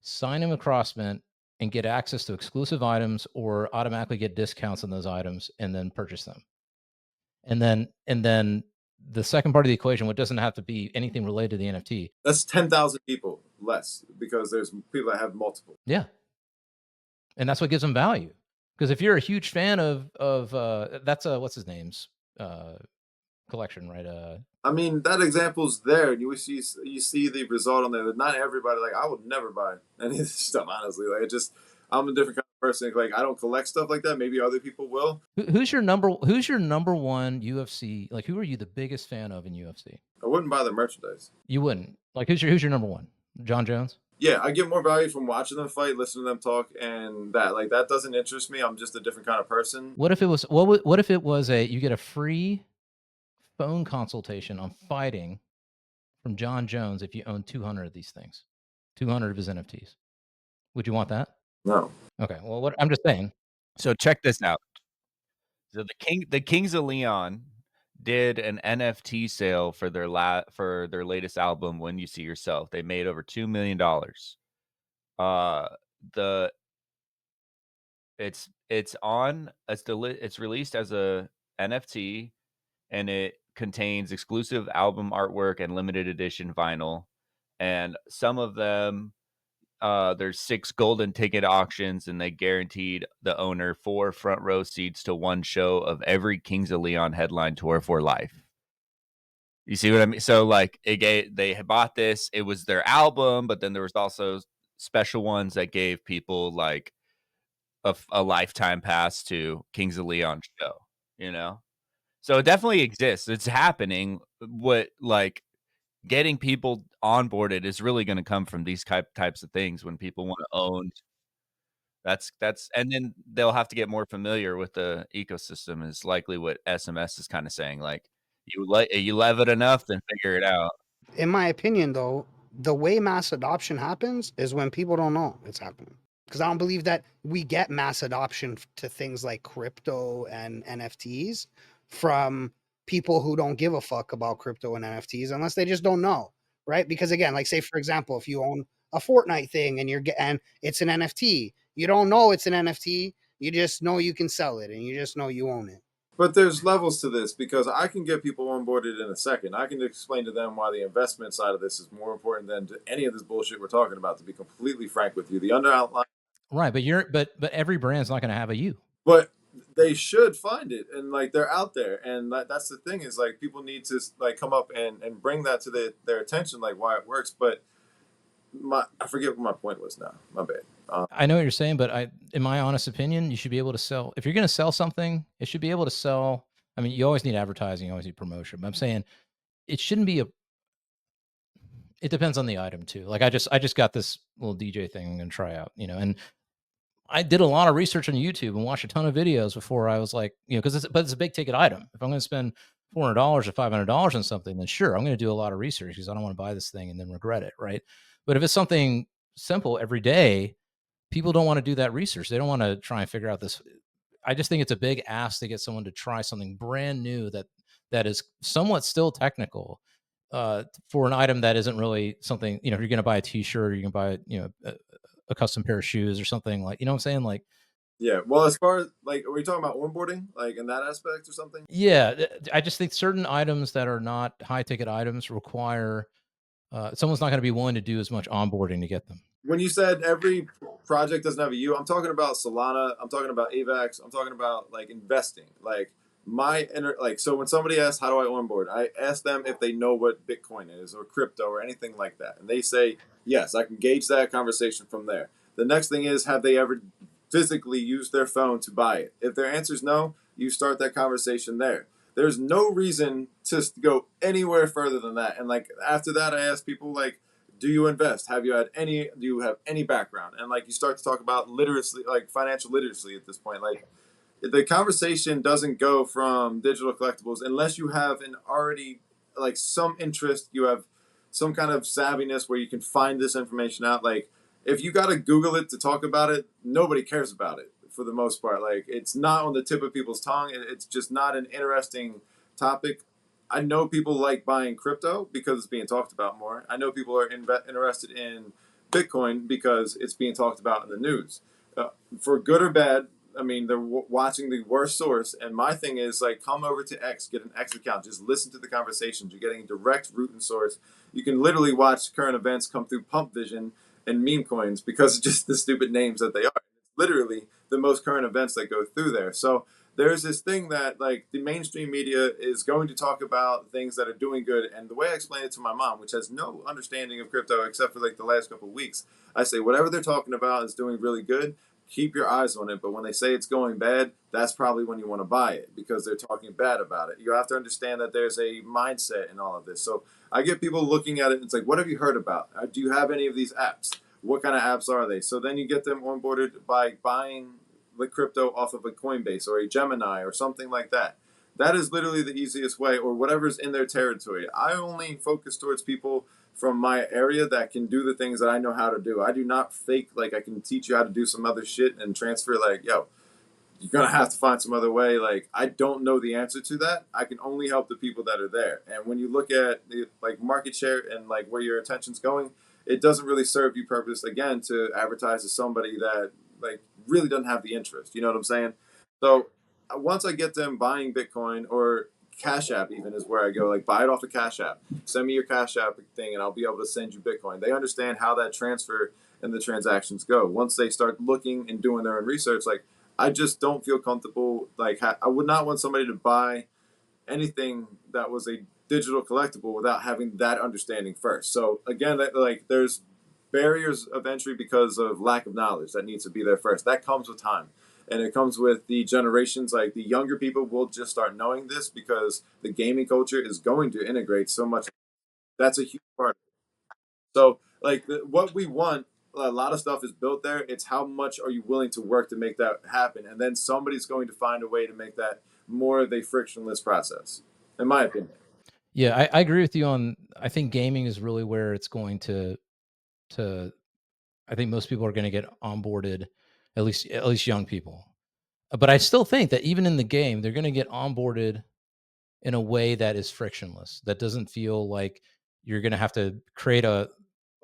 sign them a crossmint, and get access to exclusive items or automatically get discounts on those items and then purchase them. And then the second part of the equation, what doesn't have to be anything related to the NFT. That's 10,000 people less because there's people that have multiple. Yeah. And that's what gives them value. Because if you're a huge fan of that's what's his name's collection, right? I mean, that example's there, and you see the result on there. That not everybody like I would never buy any of this stuff. Honestly, like I'm a different kind of person. Like I don't collect stuff like that. Maybe other people will. Who's your number one UFC? Like, who are you the biggest fan of in UFC? I wouldn't buy the merchandise. You wouldn't. Like, who's your number one? John Jones? Yeah, I get more value from watching them fight, listening to them talk, and that doesn't interest me. I'm just a different kind of person. What if it was you get a free phone consultation on fighting from John Jones if you own 200 of these things, 200 of his NFTs? Would you want that? No. Okay. Well, what I'm just saying. So check this out. So the Kings of Leon did an NFT sale for their latest album, When You See Yourself. They made over $2 million. It's released as a NFT, and it contains exclusive album artwork and limited edition vinyl. And some of them, there's 6 golden ticket auctions, and they guaranteed the owner 4 front row seats to one show of every Kings of Leon headline tour for life. You see what I mean? So like they had bought this, it was their album, but then there was also special ones that gave people like a lifetime pass to Kings of Leon show, So it definitely exists. It's happening. What like getting people onboarded is really going to come from these types of things when people want to own. That's and then they'll have to get more familiar with the ecosystem is likely what SMS is kind of saying. Like you love it enough, then figure it out. In my opinion, though, the way mass adoption happens is when people don't know it's happening. Because I don't believe that we get mass adoption to things like crypto and NFTs from people who don't give a fuck about crypto and NFTs unless they just don't know, right? Because again, like say for example, if you own a Fortnite thing and and it's an NFT, you don't know it's an NFT, you just know you can sell it and you just know you own it. But there's levels to this because I can get people onboarded in a second. I can explain to them why the investment side of this is more important than any of this bullshit we're talking about. To be completely frank with you, the underlying Right, but every brand's not going to have a you. but they should find it, and like they're out there, and that's the thing is like people need to like come up and bring that to their attention, like why it works. But I forget what my point was now. My bad. I know what you're saying, but in my honest opinion, you should be able to sell. If you're going to sell something, it should be able to sell. I mean, you always need advertising, you always need promotion. But I'm saying it shouldn't be a. It depends on the item too. Like I just got this little DJ thing I'm going to try out, and I did a lot of research on YouTube and watched a ton of videos before I was like, because it's a big ticket item. If I'm going to spend $400 or $500 on something, then sure, I'm going to do a lot of research because I don't want to buy this thing and then regret it, right? But if it's something simple every day, people don't want to do that research. They don't want to try and figure out this. I just think it's a big ask to get someone to try something brand new that is somewhat still technical for an item that isn't really something. If you're going to buy a T-shirt or you can buy a custom pair of shoes or something, like, you know what I'm saying? Like, Yeah. Well, as far as like, are we talking about onboarding, like in that aspect or something? yeah, I just think certain items that are not high ticket items require someone's not going to be willing to do as much onboarding to get them. When you said every project doesn't have a U, I'm talking about Solana. I'm talking about AVAX. I'm talking about like investing. Like so when somebody asks how do I onboard, I ask them if they know what Bitcoin is or crypto or anything like that, and they say yes. I can gauge that conversation from there. The next thing is, have they ever physically used their phone to buy it? If their answer is no, you start that conversation there. There's no reason to go anywhere further than that. And like after that, I ask people like, do you invest? Do you have any background? And like you start to talk about literacy, like financial literacy at this point. Like the conversation doesn't go from digital collectibles unless you have an already like some interest, you have some kind of savviness where you can find this information out. Like if you got to Google it to talk about it, nobody cares about it for the most part. Like it's not on the tip of people's tongue. It's just not an interesting topic. I know people like buying crypto because it's being talked about more. I know people are interested in Bitcoin because it's being talked about in the news. For good or bad, I mean, they're watching the worst source. And my thing is like, come over to X, get an X account, just listen to the conversations. You're getting direct root and source. You can literally watch current events come through Pump Vision and meme coins because of just the stupid names that they are. It's literally the most current events that go through there. So there's this thing that like the mainstream media is going to talk about things that are doing good. And the way I explain it to my mom, which has no understanding of crypto except for like the last couple of weeks, I say whatever they're talking about is doing really good. Keep your eyes on it. But when they say it's going bad, that's probably when you want to buy it because they're talking bad about it. You have to understand that there's a mindset in all of this. So I get people looking at it and it's like, what have you heard about? Do you have any of these apps? What kind of apps are they? So then you get them onboarded by buying the crypto off of a Coinbase or a Gemini or something like that. That is literally the easiest way, or whatever's in their territory. I only focus towards people from my area that can do the things that I know how to do. I do not fake like I can teach you how to do some other shit and transfer like, yo, you're gonna have to find some other way. Like I don't know the answer to that. I can only help the people that are there. And when you look at the like market share and like where your attention's going, it doesn't really serve you purpose again to advertise to somebody that like really doesn't have the interest. You know what I'm saying? So once I get them buying Bitcoin or Cash App, even is where I go. Like buy it off a Cash App. Send me your Cash App thing, and I'll be able to send you Bitcoin. They understand how that transfer and the transactions go. Once they start looking and doing their own research, like I just don't feel comfortable. Like I would not want somebody to buy anything that was a digital collectible without having that understanding first. So again, like there's barriers of entry because of lack of knowledge that needs to be there first. That comes with time. And it comes with the generations, like the younger people will just start knowing this because the gaming culture is going to integrate so much. That's a huge part. So, like, what we want, a lot of stuff is built there. It's how much are you willing to work to make that happen? And then somebody's going to find a way to make that more of a frictionless process, in my opinion. Yeah, I agree with you on. I think gaming is really where it's going to. I think most people are going to get onboarded, at least young people. But I still think that even in the game, they're going to get onboarded in a way that is frictionless. That doesn't feel like you're going to have to create a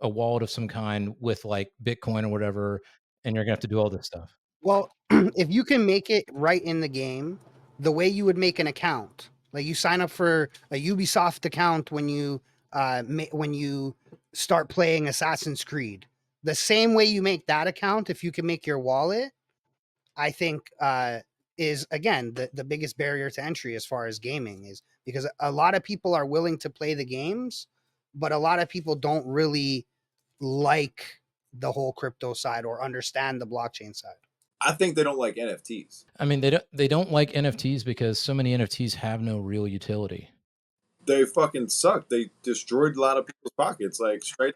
wallet of some kind with like Bitcoin or whatever, and you're going to have to do all this stuff. Well, if you can make it right in the game, the way you would make an account, like you sign up for a Ubisoft account when you when you start playing Assassin's Creed, the same way you make that account, if you can make your wallet, I think is again the biggest barrier to entry as far as gaming is because a lot of people are willing to play the games, but a lot of people don't really like the whole crypto side or understand the blockchain side. I think they don't like NFTs. I mean, they don't like NFTs because so many NFTs have no real utility. They fucking suck. They destroyed a lot of people's pockets. Like straight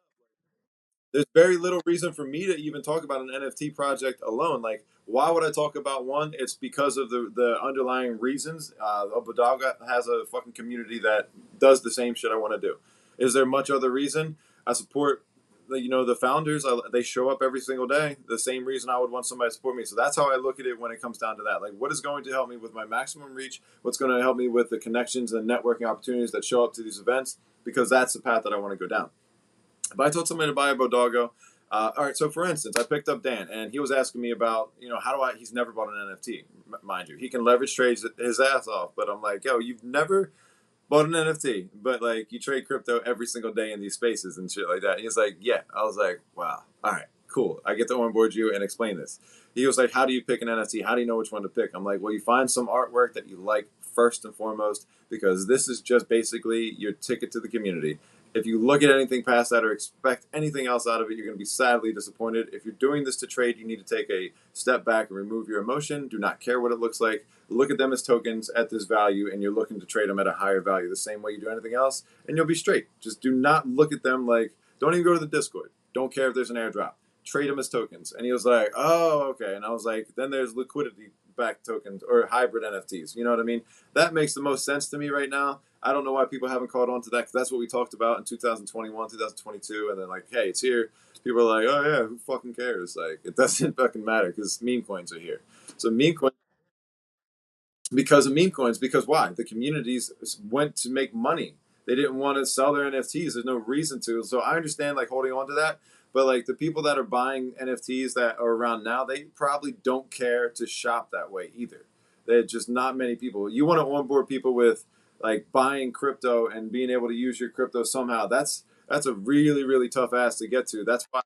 there's very little reason for me to even talk about an NFT project alone. Like, why would I talk about one? It's because of the underlying reasons. Bodega has a fucking community that does the same shit I want to do. Is there much other reason? I support the founders. They show up every single day. The same reason I would want somebody to support me. So that's how I look at it when it comes down to that. Like, what is going to help me with my maximum reach? What's going to help me with the connections and networking opportunities that show up to these events? Because that's the path that I want to go down. If I told somebody to buy a Bodoggo, all right, so for instance, I picked up Dan, and he was asking me about, how do he's never bought an NFT, mind you. He can leverage trades his ass off, but I'm like, yo, you've never bought an NFT, but, like, you trade crypto every single day in these spaces and shit like that. And he's like, yeah. I was like, wow, all right, cool. I get to onboard you and explain this. He was like, how do you pick an NFT? How do you know which one to pick? I'm like, well, you find some artwork that you like first and foremost, because this is just basically your ticket to the community. If you look at anything past that or expect anything else out of it, you're going to be sadly disappointed. If you're doing this to trade, you need to take a step back and remove your emotion. Do not care what it looks like. Look at them as tokens at this value, and you're looking to trade them at a higher value the same way you do anything else, and you'll be straight. Just do not look at them like, don't even go to the Discord. Don't care if there's an airdrop. Trade them as tokens. And he was like, oh, okay. And I was like, then there's liquidity backed tokens or hybrid NFTs. You know what I mean? That makes the most sense to me right now. I don't know why people haven't caught on to that, because that's what we talked about in 2021, 2022, and then like, hey, it's here. People are like, oh yeah, who fucking cares? Like, it doesn't fucking matter because meme coins are here. So meme coins, because of meme coins, because why? The communities went to make money. They didn't want to sell their NFTs. There's no reason to. So I understand like holding on to that, but like the people that are buying NFTs that are around now, they probably don't care to shop that way either. They're just not many people. You want to onboard people with like buying crypto and being able to use your crypto somehow. That's a really really tough ask to get to. That's why.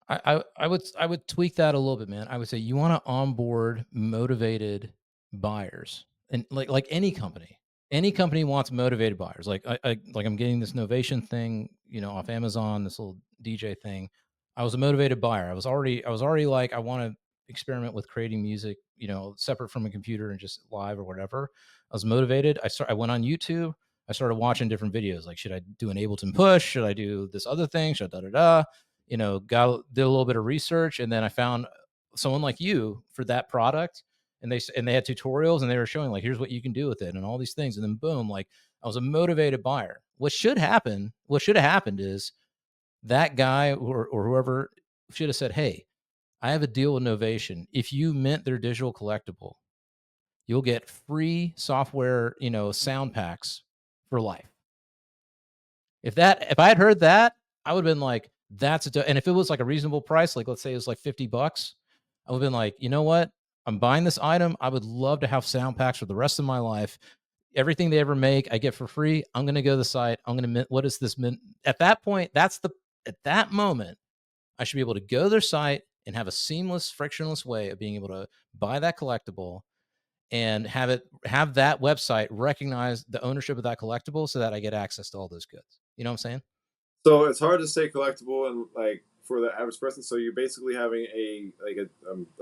I would tweak that a little bit, man. I would say you want to onboard motivated buyers, and like any company wants motivated buyers. Like I'm getting this Novation thing, off Amazon, this little DJ thing. I was a motivated buyer. I was already like, I want to experiment with creating music, separate from a computer and just live or whatever. I was motivated. I went on YouTube. I started watching different videos. Like, should I do an Ableton push? Should I do this other thing? Should I da da da? Did a little bit of research, and then I found someone like you for that product, and they had tutorials, and they were showing like, here's what you can do with it and all these things, and then boom, like I was a motivated buyer. What should have happened is that guy or whoever should have said, hey, I have a deal with Novation. If you mint their digital collectible, you'll get free software, sound packs for life. If I had heard that, I would have been like, and if it was like a reasonable price, like let's say it was like $50, I would have been like, you know what? I'm buying this item. I would love to have sound packs for the rest of my life. Everything they ever make, I get for free. I'm going to go to the site. I'm going to mint. What is this mint? At that point, at that moment, I should be able to go to their site and have a seamless, frictionless way of being able to buy that collectible and have that website recognize the ownership of that collectible so that I get access to all those goods. You know what I'm saying? So it's hard to say collectible and like for the average person. So you're basically having a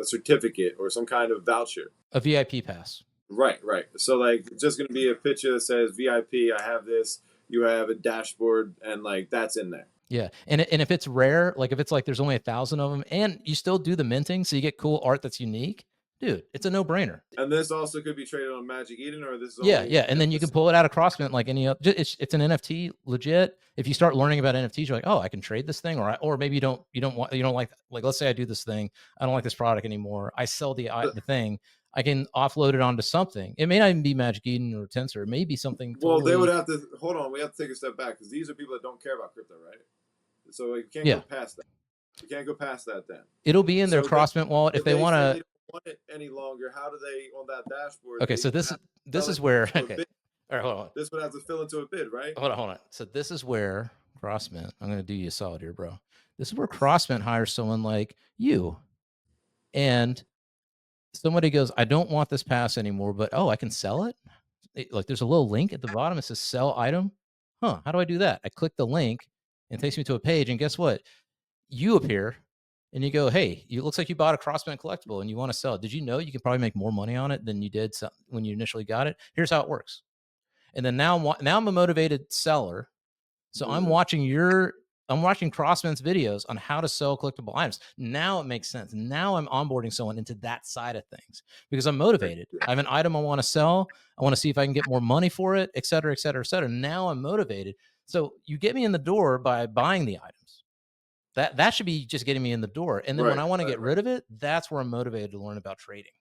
certificate or some kind of voucher. A VIP pass. Right, right. So like it's just going to be a picture that says VIP. I have this. You have a dashboard, and like that's in there. Yeah, and if it's rare, like if it's like there's only 1,000 of them, and you still do the minting, so you get cool art that's unique, dude, it's a no-brainer. And this also could be traded on Magic Eden, or this is Yeah, only yeah, and then you can pull it out of CrossMint like any other. It's an NFT, legit. If you start learning about NFTs, you're like, oh, I can trade this thing, or maybe you don't like let's say I do this thing, I don't like this product anymore. I sell the thing. I can offload it onto something. It may not even be Magic Eden or Tensor. It may be something. Well, totally, they would have to hold on. We have to take a step back because these are people that don't care about crypto, right? So you can't Yeah. go past that. You can't go past that then. It'll be in their So CrossMint wallet if they want say to. they don't want it any longer, how do they on that dashboard? Okay, they so have this sell is it where into a okay. bid? All right, hold on. This would have to fill into a bid, right? Hold on. So this is where CrossMint. I'm going to do you a solid here, bro. This is where CrossMint hires someone like you, and somebody goes, I don't want this pass anymore, but oh, I can sell it. Like there's a little link at the bottom. It says sell item. Huh? How do I do that? I click the link, and it takes me to a page, and guess what? You appear, and you go, hey, it looks like you bought a CrossMint collectible, and you want to sell it. Did you know you can probably make more money on it than you did when you initially got it? Here's how it works. And then now I'm a motivated seller. So I'm watching CrossMint's videos on how to sell collectible items. Now it makes sense. Now I'm onboarding someone into that side of things because I'm motivated. I have an item I want to sell. I want to see if I can get more money for it, et cetera, et cetera, et cetera. Now I'm motivated. So you get me in the door by buying the items. That should be just getting me in the door. And then when I want to get rid of it, that's where I'm motivated to learn about trading.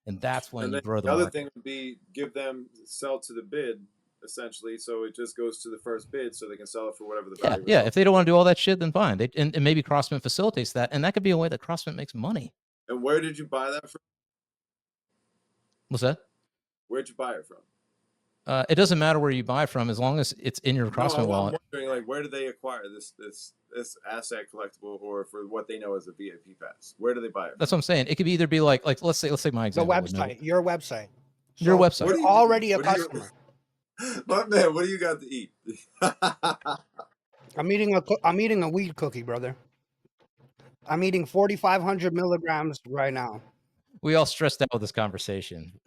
And that's when you grow the other market. thing would be give them sell to the bid, essentially, so it just goes to the first bid, so they can sell it for whatever the value. Yeah. If they don't want to do all that shit, then fine. And maybe CrossMint facilitates that, and that could be a way that CrossMint makes money. And where did you buy that from? What's that? Where'd you buy it from? It doesn't matter where you buy from as long as it's in your CrossMint wallet. I'm wondering, like, where do they acquire this asset collectible, or for what they know as a VIP pass? Where do they buy it from? That's what I'm saying. It could either be like let's say my example. The website, your website. Your website. You're already a customer. My man, what do you got to eat? I'm eating a weed cookie, brother. I'm eating 4,500 milligrams right now. We all stressed out with this conversation.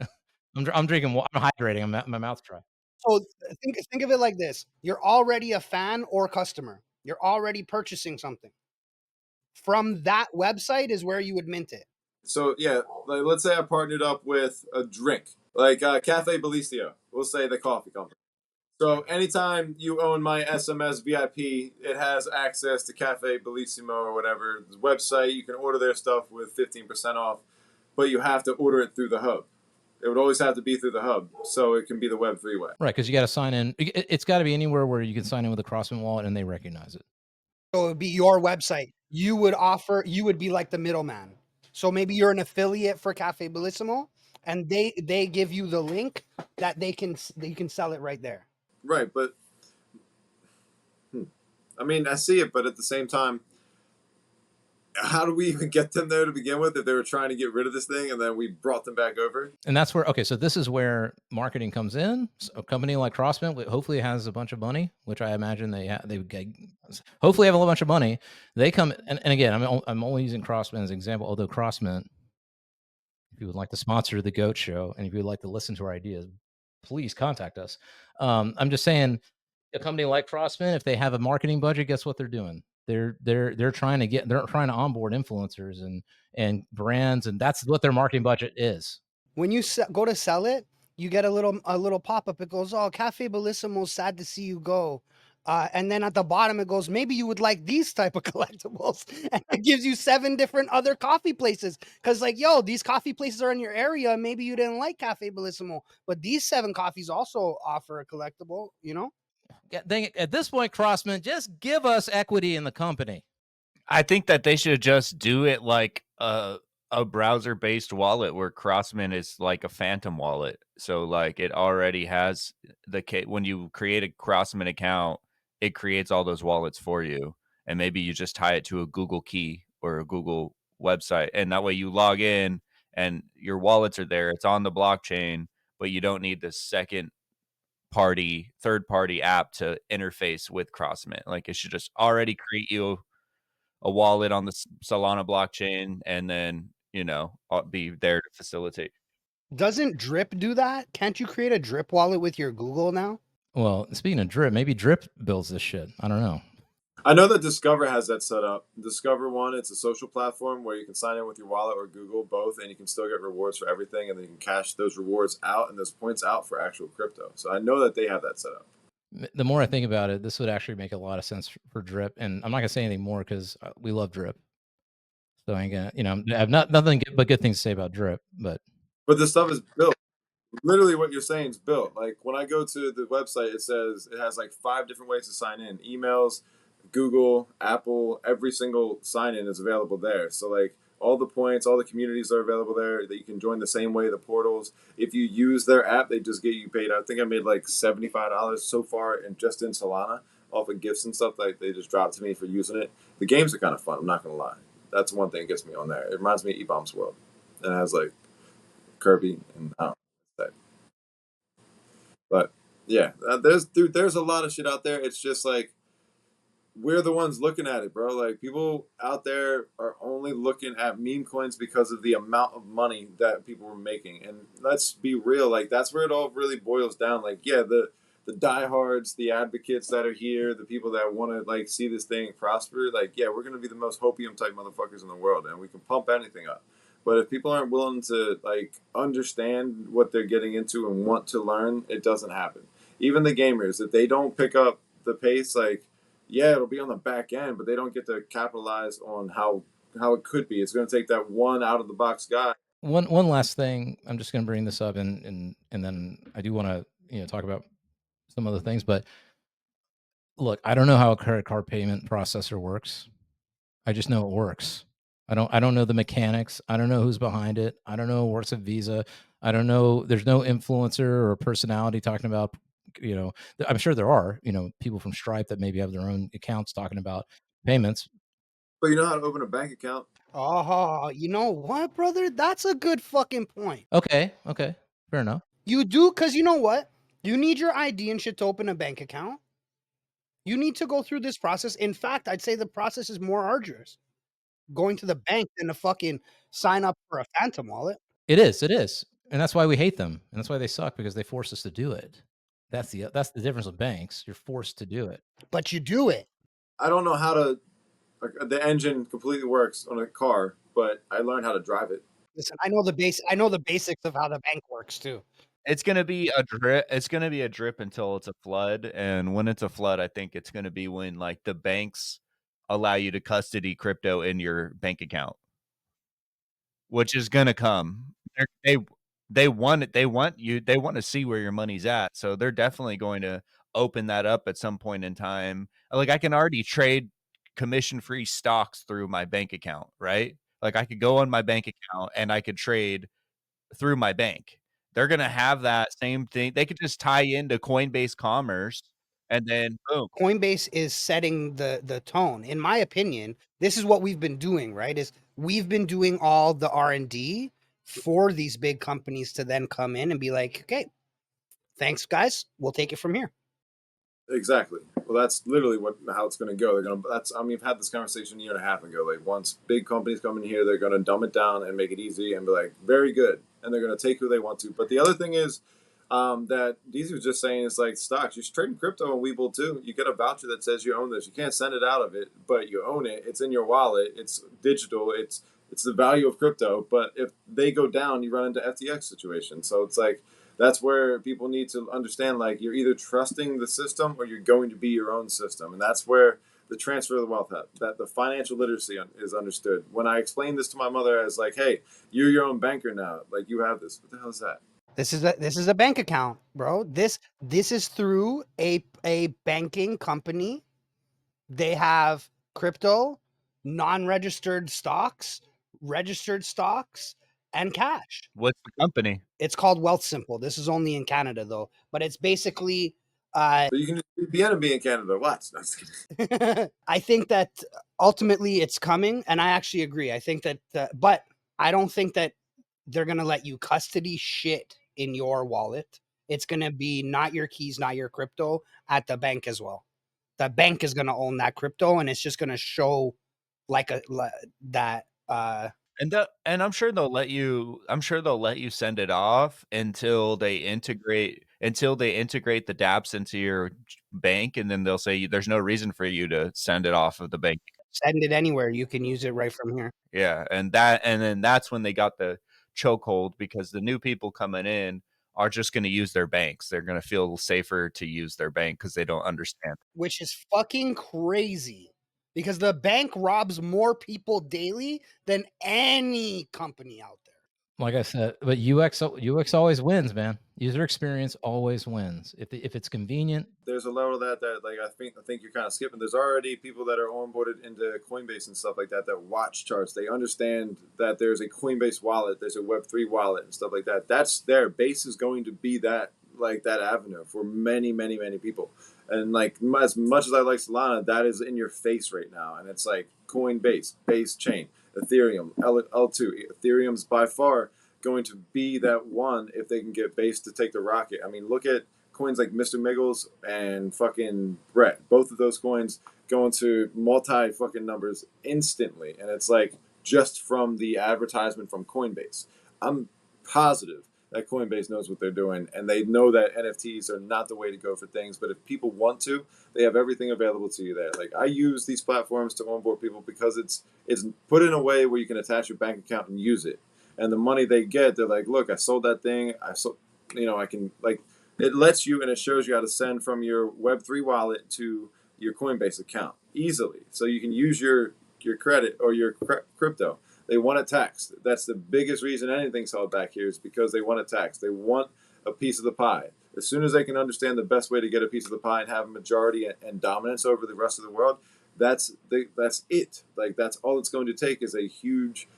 I'm drinking water. I'm hydrating. My mouth's dry. So think of it like this: you're already a fan or customer. You're already purchasing something. From that website is where you would mint it. So yeah, like let's say I partnered up with a drink like Cafe Bellissimo. We'll say the coffee company. So anytime you own my SMS VIP, it has access to Cafe Bellissimo or whatever website. You can order their stuff with 15% off, but you have to order it through the hub. It would always have to be through the hub, so it can be the Web3 way. Right, because you got to sign in. It's got to be anywhere where you can sign in with a CrossMint wallet and they recognize it. So it would be your website. You would be like the middleman. So maybe you're an affiliate for Cafe Bellissimo, and they give you the link that you can sell it right there. Right, but I mean, I see it, but at the same time, how do we even get them there to begin with if they were trying to get rid of this thing and then we brought them back over? And that's where, okay, so this is where marketing comes in. So a company like CrossMint hopefully has a bunch of money, which I imagine they would get, hopefully have a bunch of money. They come, and again, I'm only using CrossMint as an example, although CrossMint, if you would like to sponsor the GOAT show and if you would like to listen to our ideas, please contact us. I'm just saying, a company like CrossMint, if they have a marketing budget, guess what they're doing? They're trying to onboard influencers and brands, and that's what their marketing budget is. When you go to sell it, you get a little pop-up. It goes, oh, Cafe Bellissimo, sad to see you go. And then at the bottom, it goes, maybe you would like these type of collectibles. And it gives you 7 different other coffee places. Because like, yo, these coffee places are in your area. Maybe you didn't like Cafe Bellissimo, but these 7 coffees also offer a collectible, you know? Dang it. At this point, CrossMint, just give us equity in the company. I think that they should just do it like a browser-based wallet where CrossMint is like a phantom wallet. So like it already has when you create a CrossMint account, it creates all those wallets for you. And maybe you just tie it to a Google key or a Google website. And that way you log in and your wallets are there. It's on the blockchain, but you don't need the third party app to interface with CrossMint. Like it should just already create you a wallet on the Solana blockchain and then, be there to facilitate. Doesn't Drip do that? Can't you create a Drip wallet with your Google now? Well, speaking of Drip, maybe Drip builds this shit. I don't know. I know that Discover has that set up. Discover One, it's a social platform where you can sign in with your wallet or Google, both, and you can still get rewards for everything, and then you can cash those rewards out and those points out for actual crypto. So I know that they have that set up. The more I think about it, this would actually make a lot of sense for Drip, and I'm not gonna say anything more because we love Drip. So I ain't gonna, I have nothing but good things to say about Drip. But But this stuff is built. Literally, what you're saying is built. Like when I go to the website, it says it has like 5 different ways to sign in: emails, Google, Apple. Every single sign in is available there. So like all the points, all the communities are available there that you can join the same way. The portals. If you use their app, they just get you paid. I think I made like $75 so far, and just in Solana off of gifts and stuff like they just dropped to me for using it. The games are kind of fun. I'm not gonna lie. That's one thing that gets me on there. It reminds me of E-Bomb's World, and it has like Kirby and I don't know. But yeah, there's a lot of shit out there. It's just like we're the ones looking at it, bro. Like people out there are only looking at meme coins because of the amount of money that people were making. And let's be real, like that's where it all really boils down. Like, yeah, the diehards, the advocates that are here, the people that want to like see this thing prosper, like, yeah, we're gonna be the most hopium type motherfuckers in the world, and we can pump anything up. But if people aren't willing to like understand what they're getting into and want to learn, it doesn't happen. Even the gamers, if they don't pick up the pace, like yeah, it'll be on the back end, but they don't get to capitalize on how it could be. It's going to take that one out of the box guy. one last thing, I'm just gonna bring this up, and then I do want to talk about some other things. But look, I don't know how a credit card payment processor works. I just know it works. I don't know the mechanics. I don't know who's behind it. I don't know who works at Visa. I don't know. There's no influencer or personality talking about, I'm sure there are, people from Stripe that maybe have their own accounts talking about payments. But you know how to open a bank account. Oh, you know what, brother? That's a good fucking point. Okay, fair enough. You do, because you know what? You need your ID and shit to open a bank account. You need to go through this process. In fact, I'd say the process is more arduous going to the bank than to fucking sign up for a Phantom wallet. It is, and that's why we hate them, and that's why they suck because they force us to do it. That's the difference with banks. You're forced to do it. But you do it. I don't know how to. Like, the engine completely works on a car, but I learned how to drive it. Listen, I know the basics of how the bank works too. It's gonna be a drip. It's gonna be a drip until it's a flood, and when it's a flood, I think it's gonna be when like the banks allow you to custody crypto in your bank account, which is gonna come. They want it. They want you. They want to see where your money's at, so they're definitely going to open that up at some point in time. Like I can already trade commission-free stocks through my bank account, right? Like I could go on my bank account and I could trade through my bank. They're gonna have that same thing. They could just tie into Coinbase Commerce, and then boom. Coinbase is setting the tone. In my opinion, this is what we've been doing, right? Is we've been doing all the R&D for these big companies to then come in and be like, okay, thanks guys, we'll take it from here. Exactly. Well, that's literally how it's going to go. They're going to. That's. I mean, we've had this conversation a year and a half ago. Like, once big companies come in here, they're going to dumb it down and make it easy and be like, very good, and they're going to take who they want to. But the other thing is, that Deezy was just saying is like stocks. You're trading crypto on Webull too. You get a voucher that says you own this. You can't send it out of it, but you own it. It's in your wallet. It's digital. It's the value of crypto. But if they go down, you run into FTX situation. So it's like that's where people need to understand like you're either trusting the system or you're going to be your own system, and that's where the transfer of the wealth that the financial literacy is understood. When I explained this to my mother as like, hey, you're your own banker now, like you have this. What the hell is that? This is a bank account, bro. This is through a banking company. They have crypto, non-registered stocks, registered stocks, and cash. What's the company? It's called Wealth Simple. This is only in Canada though, but it's basically So you can just VPN and be in Canada. What? No, just kidding. I think that ultimately it's coming, and I actually agree. I think that, but I don't think that they're gonna let you custody shit in your wallet. It's gonna be not your keys, not your crypto at the bank as well. The bank is gonna own that crypto, and it's just gonna show like that. And I'm sure they'll let you. I'm sure they'll let you send it off until they integrate. until they integrate the dApps into your bank, and then they'll say there's no reason for you to send it off of the bank. Send it anywhere. You can use it right from here. Yeah, and then that's when they got the chokehold, because the new people coming in are just going to use their banks. They're going to feel safer to use their bank because they don't understand. Which is fucking crazy, because the bank robs more people daily than any company out there. Like I said, but UX always wins, man. User experience always wins. If it's convenient, There's a level of that like I think you're kind of skipping. There's already people that are onboarded into Coinbase and stuff like that watch charts. They understand that there's a Coinbase wallet, there's a Web3 wallet and stuff like that. That's their base is going to be that avenue for many people. And like as much as I like Solana, that is in your face right now. And it's like Coinbase, Base Chain, Ethereum, L2. Ethereum's by far going to be that one if they can get Base to take the rocket. I mean, look at coins like Mr. Miggles and fucking Brett. Both of those coins go into multi fucking numbers instantly. And it's like just from the advertisement from Coinbase. I'm positive that Coinbase knows what they're doing, and they know that NFTs are not the way to go for things. But if people want to, they have everything available to you there. Like I use these platforms to onboard people because it's put in a way where you can attach your bank account and use it. And the money they get, they're like, look, I sold that thing. I sold, I can like, it lets you and it shows you how to send from your Web3 wallet to your Coinbase account easily. So you can use your credit or your crypto. They want it taxed. That's the biggest reason anything's held back here is because they want it taxed. They want a piece of the pie. As soon as they can understand the best way to get a piece of the pie and have a majority and dominance over the rest of the world, that's it. Like that's all it's going to take is a huge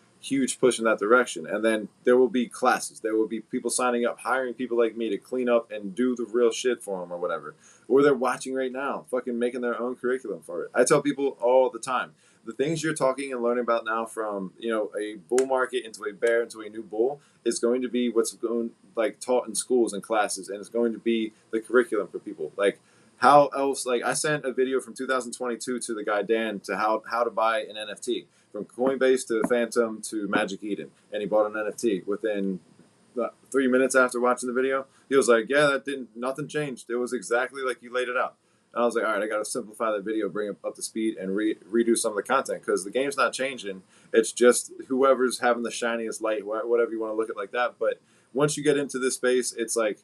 push in that direction. And then there will be classes. There will be people signing up, hiring people like me to clean up and do the real shit for them or whatever. Or they're watching right now, fucking making their own curriculum for it. I tell people all the time, the things you're talking and learning about now from, a bull market into a bear into a new bull is going to be what's going like taught in schools and classes. And it's going to be the curriculum for people. Like how else, like I sent a video from 2022 to the guy, Dan, to how to buy an NFT from Coinbase to Phantom to Magic Eden. And he bought an NFT within 3 minutes after watching the video. He was like, yeah, nothing changed. It was exactly like you laid it out. And I was like, all right, I got to simplify the video, bring it up to speed, and redo some of the content because the game's not changing. It's just whoever's having the shiniest light, whatever you want to look at like that. But once you get into this space, it's like,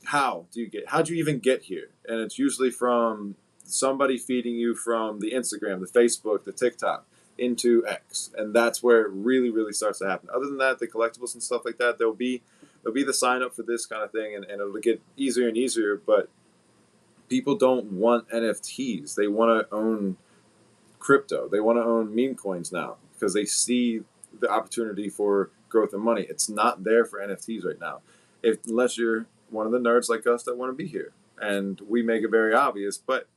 how'd you even get here? And it's usually from somebody feeding you from the Instagram, the Facebook, the TikTok into X. And that's where it really, really starts to happen. Other than that, the collectibles and stuff like that, there'll be the sign up for this kind of thing, and it'll get easier and easier. But people don't want NFTs. They want to own crypto. They want to own meme coins now because they see the opportunity for growth and money. It's not there for NFTs right now, unless you're one of the nerds like us that want to be here. And we make it very obvious. But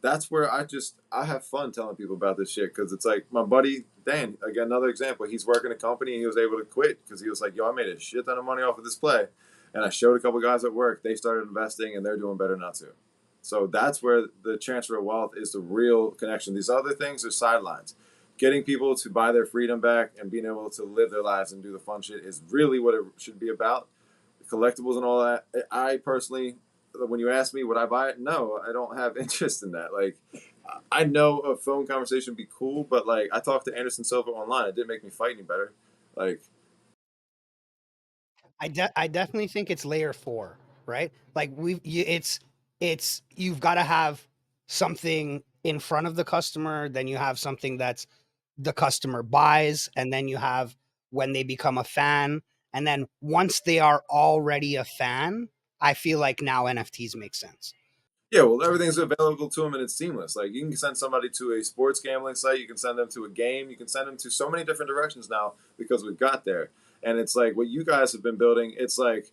that's where I have fun telling people about this shit because it's like my buddy Dan, again, another example. He's working a company and he was able to quit because he was like, yo, I made a shit ton of money off of this play. And I showed a couple guys at work. They started investing and they're doing better now too. So that's where the transfer of wealth is the real connection. These other things are sidelines. Getting people to buy their freedom back and being able to live their lives and do the fun shit is really what it should be about. Collectibles and all that. I personally, when you ask me, would I buy it? No, I don't have interest in that. Like, I know a phone conversation would be cool, but like, I talked to Anderson Silva online. It didn't make me fight any better. Like, I definitely think it's layer 4, right? Like it's you've got to have something in front of the customer, then you have something that's the customer buys, and then you have when they become a fan, and then once they are already a fan, I feel like now NFTs make sense. yeah, well, everything's available to them and it's seamless. Like, you can send somebody to a sports gambling site, you can send them to a game, you can send them to so many different directions now because we've got there. And it's like what you guys have been building. It's like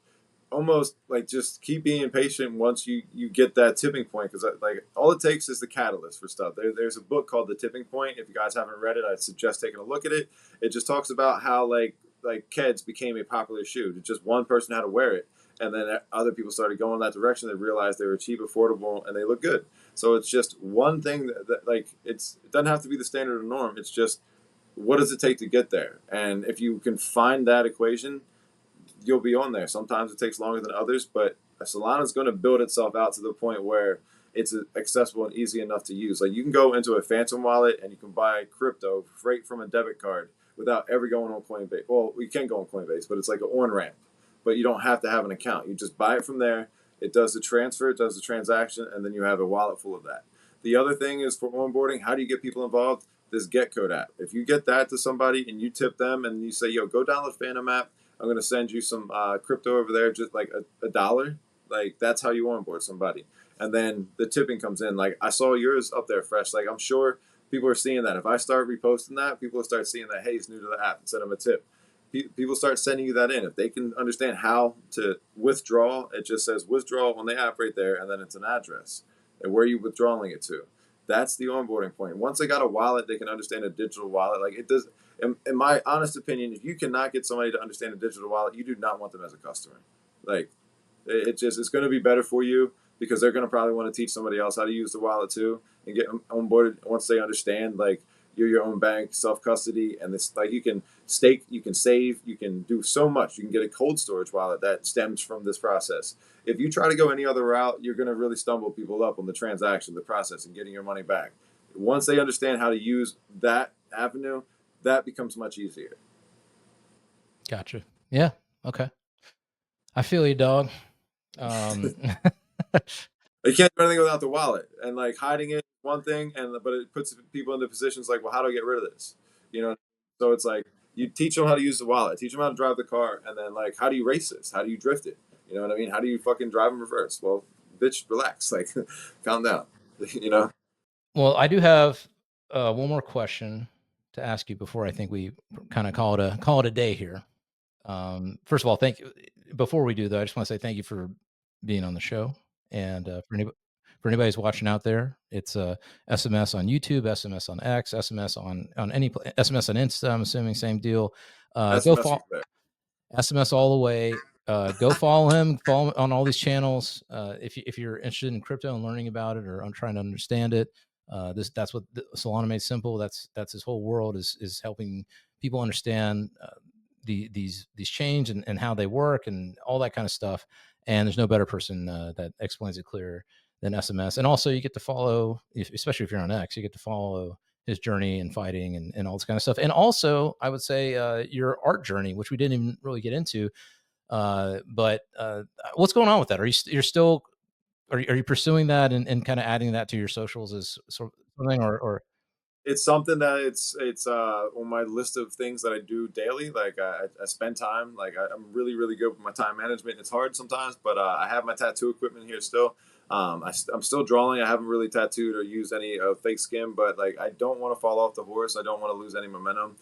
almost like just keep being patient once you get that tipping point because like all it takes is the catalyst for stuff. There's a book called The Tipping Point. If you guys haven't read it, I'd suggest taking a look at it. It just talks about how like Keds became a popular shoe. Just one person had to wear it. And then other people started going that direction. They realized they were cheap, affordable, and they look good. So it's just one thing that like it doesn't have to be the standard or norm. It's just what does it take to get there? And if you can find that equation, you'll be on there. Sometimes it takes longer than others, but Solana's going to build itself out to the point where it's accessible and easy enough to use. Like you can go into a Phantom wallet and you can buy crypto right from a debit card without ever going on Coinbase. Well, you can go on Coinbase, but it's like an on ramp. But you don't have to have an account. You just buy it from there. It does the transfer, it does the transaction, and then you have a wallet full of that. The other thing is for onboarding, how do you get people involved? This GetCode app. If you get that to somebody and you tip them and you say, yo, go download Phantom app, I'm going to send you some crypto over there, just like a dollar. Like that's how you onboard somebody. And then the tipping comes in. Like I saw yours up there fresh. Like I'm sure people are seeing that. If I start reposting that, people will start seeing that, hey, he's new to the app, and send him a tip. People start sending you that in. If they can understand how to withdraw, it just says withdraw on the app right there, and then it's an address and where you withdrawing it to. That's the onboarding point. Once they got a wallet, they can understand a digital wallet. Like it does. In my honest opinion, if you cannot get somebody to understand a digital wallet, you do not want them as a customer. Like it's going to be better for you because they're going to probably want to teach somebody else how to use the wallet too and get them onboarded once they understand like you're your own bank, self-custody, and this like you can stake, you can save, you can do so much. You can get a cold storage wallet that stems from this process. If you try to go any other route, you're going to really stumble people up on the transaction, the process, and getting your money back. Once they understand how to use that avenue, that becomes much easier. Gotcha. Yeah. Okay. I feel you, dog. You can't do anything without the wallet, and like hiding it one thing, but it puts people into positions like, well, how do I get rid of this? You know, so it's like you teach them how to use the wallet, teach them how to drive the car, and then like, how do you race this? How do you drift it? You know what I mean? How do you fucking drive in reverse? Well, bitch, relax, like, calm down. You know. Well, I do have one more question to ask you before I think we kind of call it a day here. First of all, thank you. Before we do though, I just want to say thank you for being on the show. And for anybody who's watching out there, it's SMS on YouTube, SMS on X, SMS on any SMS on Insta. I'm assuming same deal. Go follow SMS all the way. Go follow him. Follow him on all these channels. If you're interested in crypto and learning about it, or I'm trying to understand it, that's what Solana Made Simple. That's his whole world is helping people understand these chains and how they work and all that kind of stuff. And there's no better person that explains it clearer than SMS. And also, you get to follow, especially if you're on X, you get to follow his journey and fighting and all this kind of stuff. And also, I would say your art journey, which we didn't even really get into. But what's going on with that? You're still are you pursuing that and kind of adding that to your socials as something or It's something that it's on my list of things that I do daily. Like I spend time. Like I'm really good with my time management. It's hard sometimes, but I have my tattoo equipment here still. I'm still drawing. I haven't really tattooed or used any fake skin, but like I don't want to fall off the horse. I don't want to lose any momentum.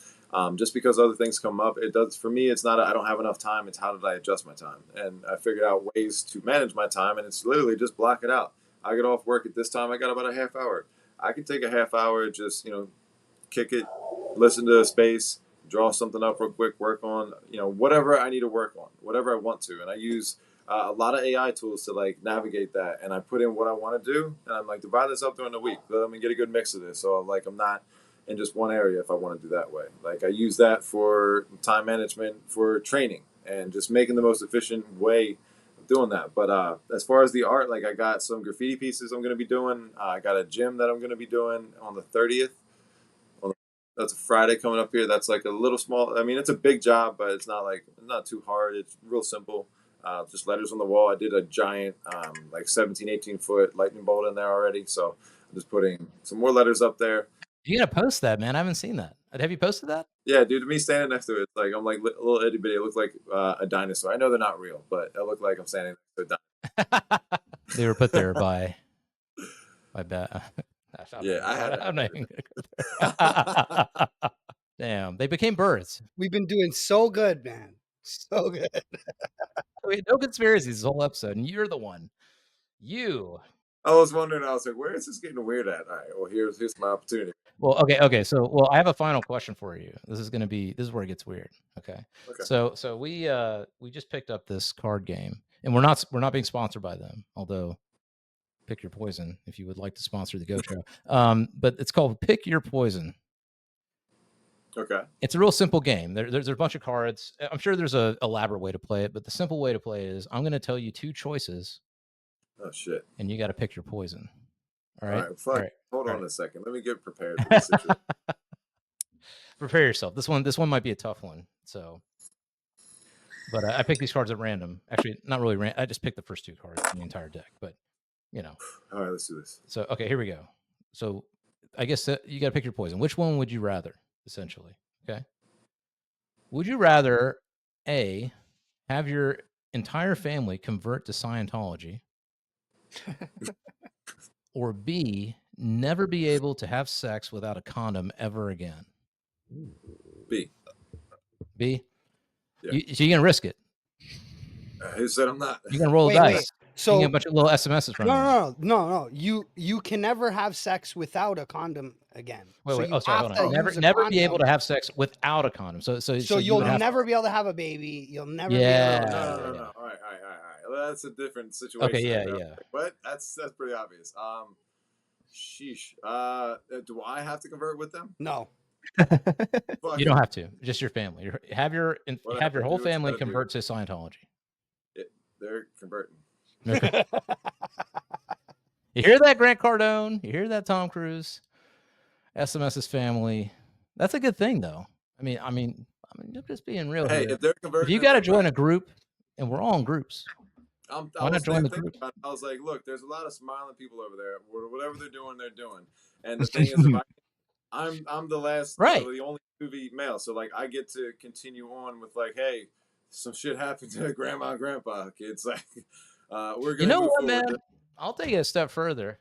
Just because other things come up, it does for me. It's not I don't have enough time. It's how did I adjust my time? And I figured out ways to manage my time, and it's literally just block it out. I get off work at this time. I got about a half hour. I can take a half hour, just kick it, listen to a space, draw something up real quick, work on whatever I need to work on, whatever I want to, and I use a lot of AI tools to like navigate that, and I put in what I want to do, and I'm like divide this up during the week. Let me get a good mix of this, so like I'm not in just one area if I want to do that way. Like I use that for time management, for training, and just making the most efficient way doing that. But as far as the art, like I got some graffiti pieces I'm going to be doing. I got a gym that I'm going to be doing on the 30th. That's a Friday coming up here. That's like a little small. I mean, it's a big job, but it's not too hard. It's real simple. Just letters on the wall. I did a giant, like 17, 18 foot lightning bolt in there already. So I'm just putting some more letters up there. you gotta post that, man? I haven't seen that. Have you posted that? Yeah, dude, me standing next to it, it's like I'm like a little itty bitty. It looks like a dinosaur. I know they're not real, but it looked like I'm standing next to a dinosaur. They were put there by bad. Yeah, I had I'm not even gonna go there. Damn, they became birds. We've been doing so good, man. So good. No conspiracies this whole episode, and you're the one. You. I was wondering. I was like, where is this getting weird at? All right, well, here's my opportunity. Well, okay. So, I have a final question for you. This is where it gets weird. Okay. So we just picked up this card game, and we're not being sponsored by them, although pick your poison if you would like to sponsor the Go Show. But it's called Pick Your Poison. Okay. It's a real simple game. There's a bunch of cards. I'm sure there's a elaborate way to play it, but the simple way to play it is I'm going to tell you 2 choices, Oh shit. and you got to pick your poison. All All right. right. Fuck. All right. Hold All on right. a second. Let me get prepared for this situation. Prepare yourself. This one might be a tough one. So, but I picked these cards at random. Actually, not really random. I just picked the first 2 cards in the entire deck. But you know. All right. Let's do this. So okay, here we go. So I guess you got to pick your poison. Which one would you rather? Essentially, okay. Would you rather A, have your entire family convert to Scientology, or B, never be able to have sex without a condom ever again? B. B. Yeah. So you're gonna risk it. Who said I'm not? You're gonna roll Wait, dice. wait. You So get a bunch of little SMSs from no. You can never have sex without a condom again. Wait, So wait. you Oh, sorry. have Hold to on. use a Never be able condom. to have sex without a condom. So So you you'll would have never be able to have a baby. You'll never be able Yeah. to. No. All right. Well, that's a different situation. Okay. Yeah. there. Yeah. What? That's pretty obvious. Sheesh. Do I have to convert with them? No. You don't have to. Just your family. Have your Whatever, whole do what you family gotta do. convert to Scientology. They're converting. Okay. You hear that, Grant Cardone? You hear that, Tom Cruise? SMS's family. That's a good thing, though. I mean, I'm just being real Hey, here. if they're If converting, you got to join a group, and we're all in groups, I why not was join the thinking group? about it. I was like, look, there's a lot of smiling people over there. Whatever they're doing, they're doing. And the thing is, if I'm the last, Right. the only Suvie male, so like I get to continue on with like, hey, some shit happened to grandma and grandpa. Kids, like, we're You gonna know move what, forward. man? I'll take it a step further.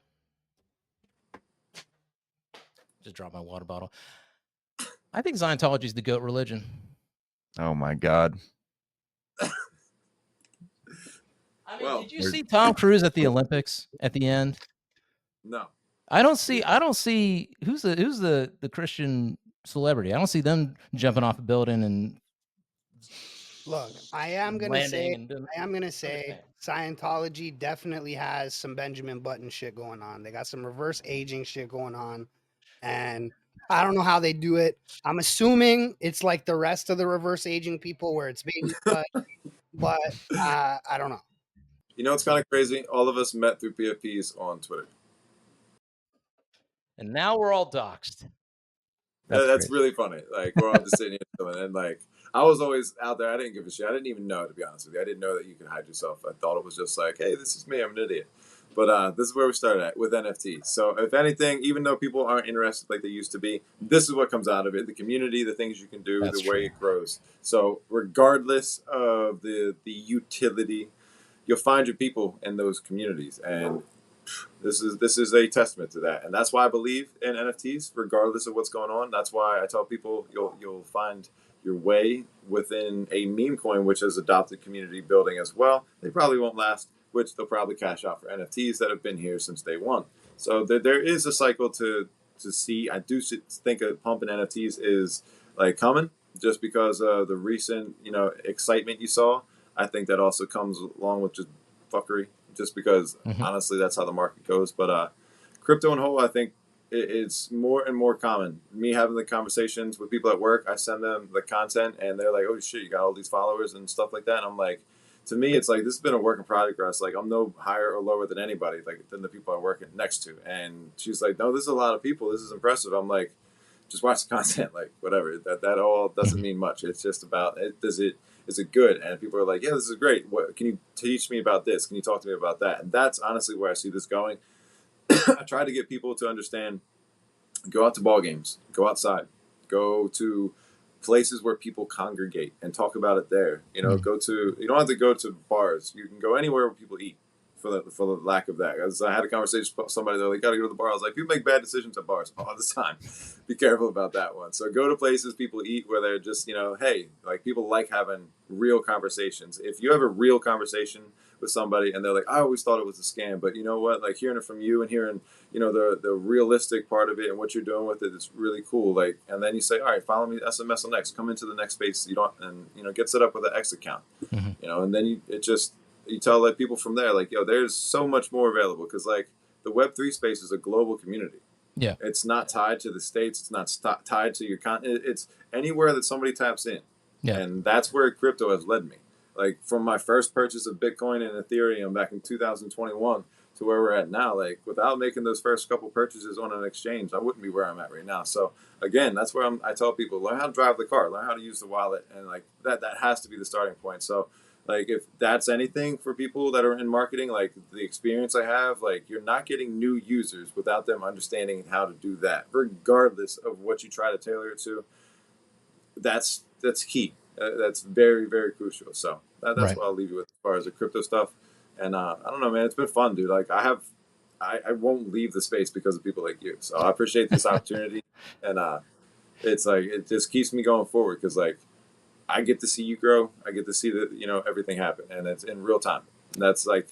Just drop my water bottle. I think Scientology is the GOAT religion. Oh my God. I mean, Well, did you see Tom Cruise at the Olympics at the end? No. I don't see who's the Christian celebrity. I don't see them jumping off a building and Look, I am gonna landing say Scientology definitely has some Benjamin Button shit going on. They got some reverse aging shit going on, and I don't know how they do it. I'm assuming it's like the rest of the reverse aging people, where it's baby blood, but I don't know. You know, it's kind of crazy. All of us met through PFPs on Twitter. and now we're all doxxed. That's crazy. really funny. Like, we're all just sitting here chilling, and like, I was always out there. I didn't give a shit. I didn't even know, to be honest with you. I didn't know that you could hide yourself. I thought it was just like, hey, this is me. I'm an idiot. But this is where we started at with NFTs. So if anything, even though people aren't interested like they used to be, this is what comes out of it: the community, the things you can do, That's the way true. it grows. So regardless of the utility, you'll find your people in those communities, and this is a testament to that. And that's why I believe in NFTs, regardless of what's going on. That's why I tell people you'll find your way within a meme coin, which has adopted community building as well. They probably won't last, which they'll probably cash out for NFTs that have been here since day one. So there is a cycle to see. I do think a pump in NFTs is like coming, just because of the recent excitement you saw. I think that also comes along with just fuckery, just because honestly that's how the market goes. But crypto and whole, I think it's more and more common. Me having the conversations with people at work, I send them the content, and they're like, "Oh shit, you got all these followers and stuff like that." And I'm like, to me, it's like this has been a work in progress. Like, I'm no higher or lower than anybody, like than the people I work next to. And she's like, "No, this is a lot of people. This is impressive." I'm like, just watch the content, like whatever. That all doesn't mean much. It's just about is it good? And people are like, yeah, this is great. What can you teach me about this? Can you talk to me about that? And that's honestly where I see this going. I try to get people to understand: go out to ball games, go outside, go to places where people congregate and talk about it there. You don't have to go to bars. You can go anywhere where people eat. For the lack of that, as I had a conversation with somebody, they're like, "Got to go to the bar." I was like, "People make bad decisions at bars all the time. Be careful about that one." So go to places people eat where they're just, hey, like people like having real conversations. If you have a real conversation with somebody and they're like, "I always thought it was a scam," but you know what? Like hearing it from you and hearing the realistic part of it and what you're doing with it is really cool. Like, and then you say, "All right, follow me SMS on X. Come into the next space. You don't and get set up with an X account. And then you tell like people from there, like, yo, there's so much more available, because like the Web3 space is a global community. Yeah. It's not tied to the states. It's not tied to your It's anywhere that somebody taps in, Yeah. and that's where crypto has led me. Like from my first purchase of Bitcoin and Ethereum back in 2021 to where we're at now, like without making those first couple purchases on an exchange, I wouldn't be where I'm at right now. So again, that's where I tell people, learn how to drive the car, learn how to use the wallet, and like that has to be the starting point. So like if that's anything for people that are in marketing, like the experience I have, like you're not getting new users without them understanding how to do that, regardless of what you try to tailor it to. That's key. That's very, very crucial. So that's Right. what I'll leave you with as far as the crypto stuff. And I don't know, man, it's been fun, dude. Like I won't leave the space because of people like you. So I appreciate this opportunity, and it's like it just keeps me going forward because like I get to see you grow. I get to see that everything happen, and it's in real time. And that's the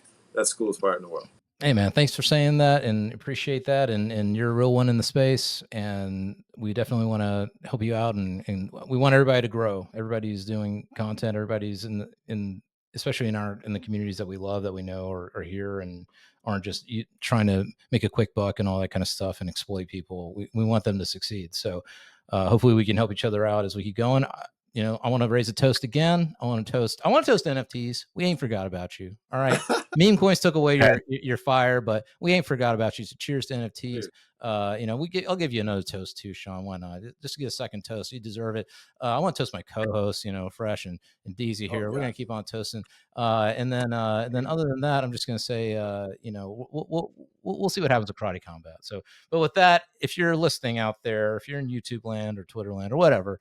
coolest part in the world. Hey man, thanks for saying that and appreciate that. And you're a real one in the space. And we definitely want to help you out. And we want everybody to grow. Everybody's doing content. Everybody's in especially in the communities that we love, that we know are here and aren't just trying to make a quick buck and all that kind of stuff and exploit people. We want them to succeed. So hopefully we can help each other out as we keep going. I want to raise a toast again. I want to toast NFTs. We ain't forgot about you. All right. Meme coins took away your fire, but we ain't forgot about you. So cheers to NFTs. I'll give you another toast too, Sean. Why not? Just get a second toast. You deserve it. I want to toast my co-hosts, Fresh and Deezy here. We're gonna keep on toasting. And then other than that, I'm just gonna say, we'll see what happens with Karate Combat. So, but with that, if you're listening out there, if you're in YouTube land or Twitter land or whatever,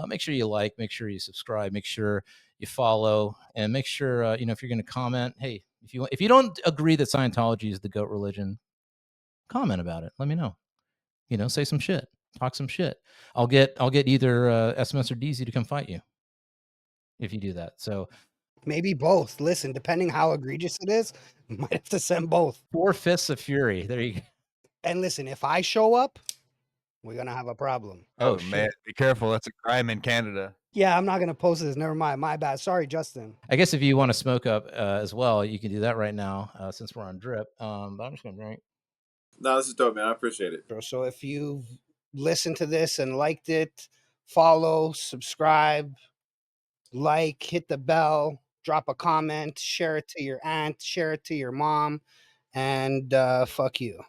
make sure you like, make sure you subscribe, make sure you follow, and make sure if you're going to comment, hey, if you don't agree that Scientology is the GOAT religion, comment about it. Let me know. Say some shit, talk some shit. I'll get either SMS or Deezy to come fight you if you do that. So maybe both. Listen, depending how egregious it is, might have to send both. 4 fists of fury. There you go. And listen, if I show up, we're gonna have a problem. Oh man, be careful. That's a crime in Canada. Yeah, I'm not gonna post this. Never mind. My bad. Sorry, Justin. I guess if you want to smoke up as well, you can do that right now since we're on drip. But I'm just gonna drink. No, this is dope, man. I appreciate it. So if you've listened to this and liked it, follow, subscribe, like, hit the bell, drop a comment, share it to your aunt, share it to your mom, and fuck you.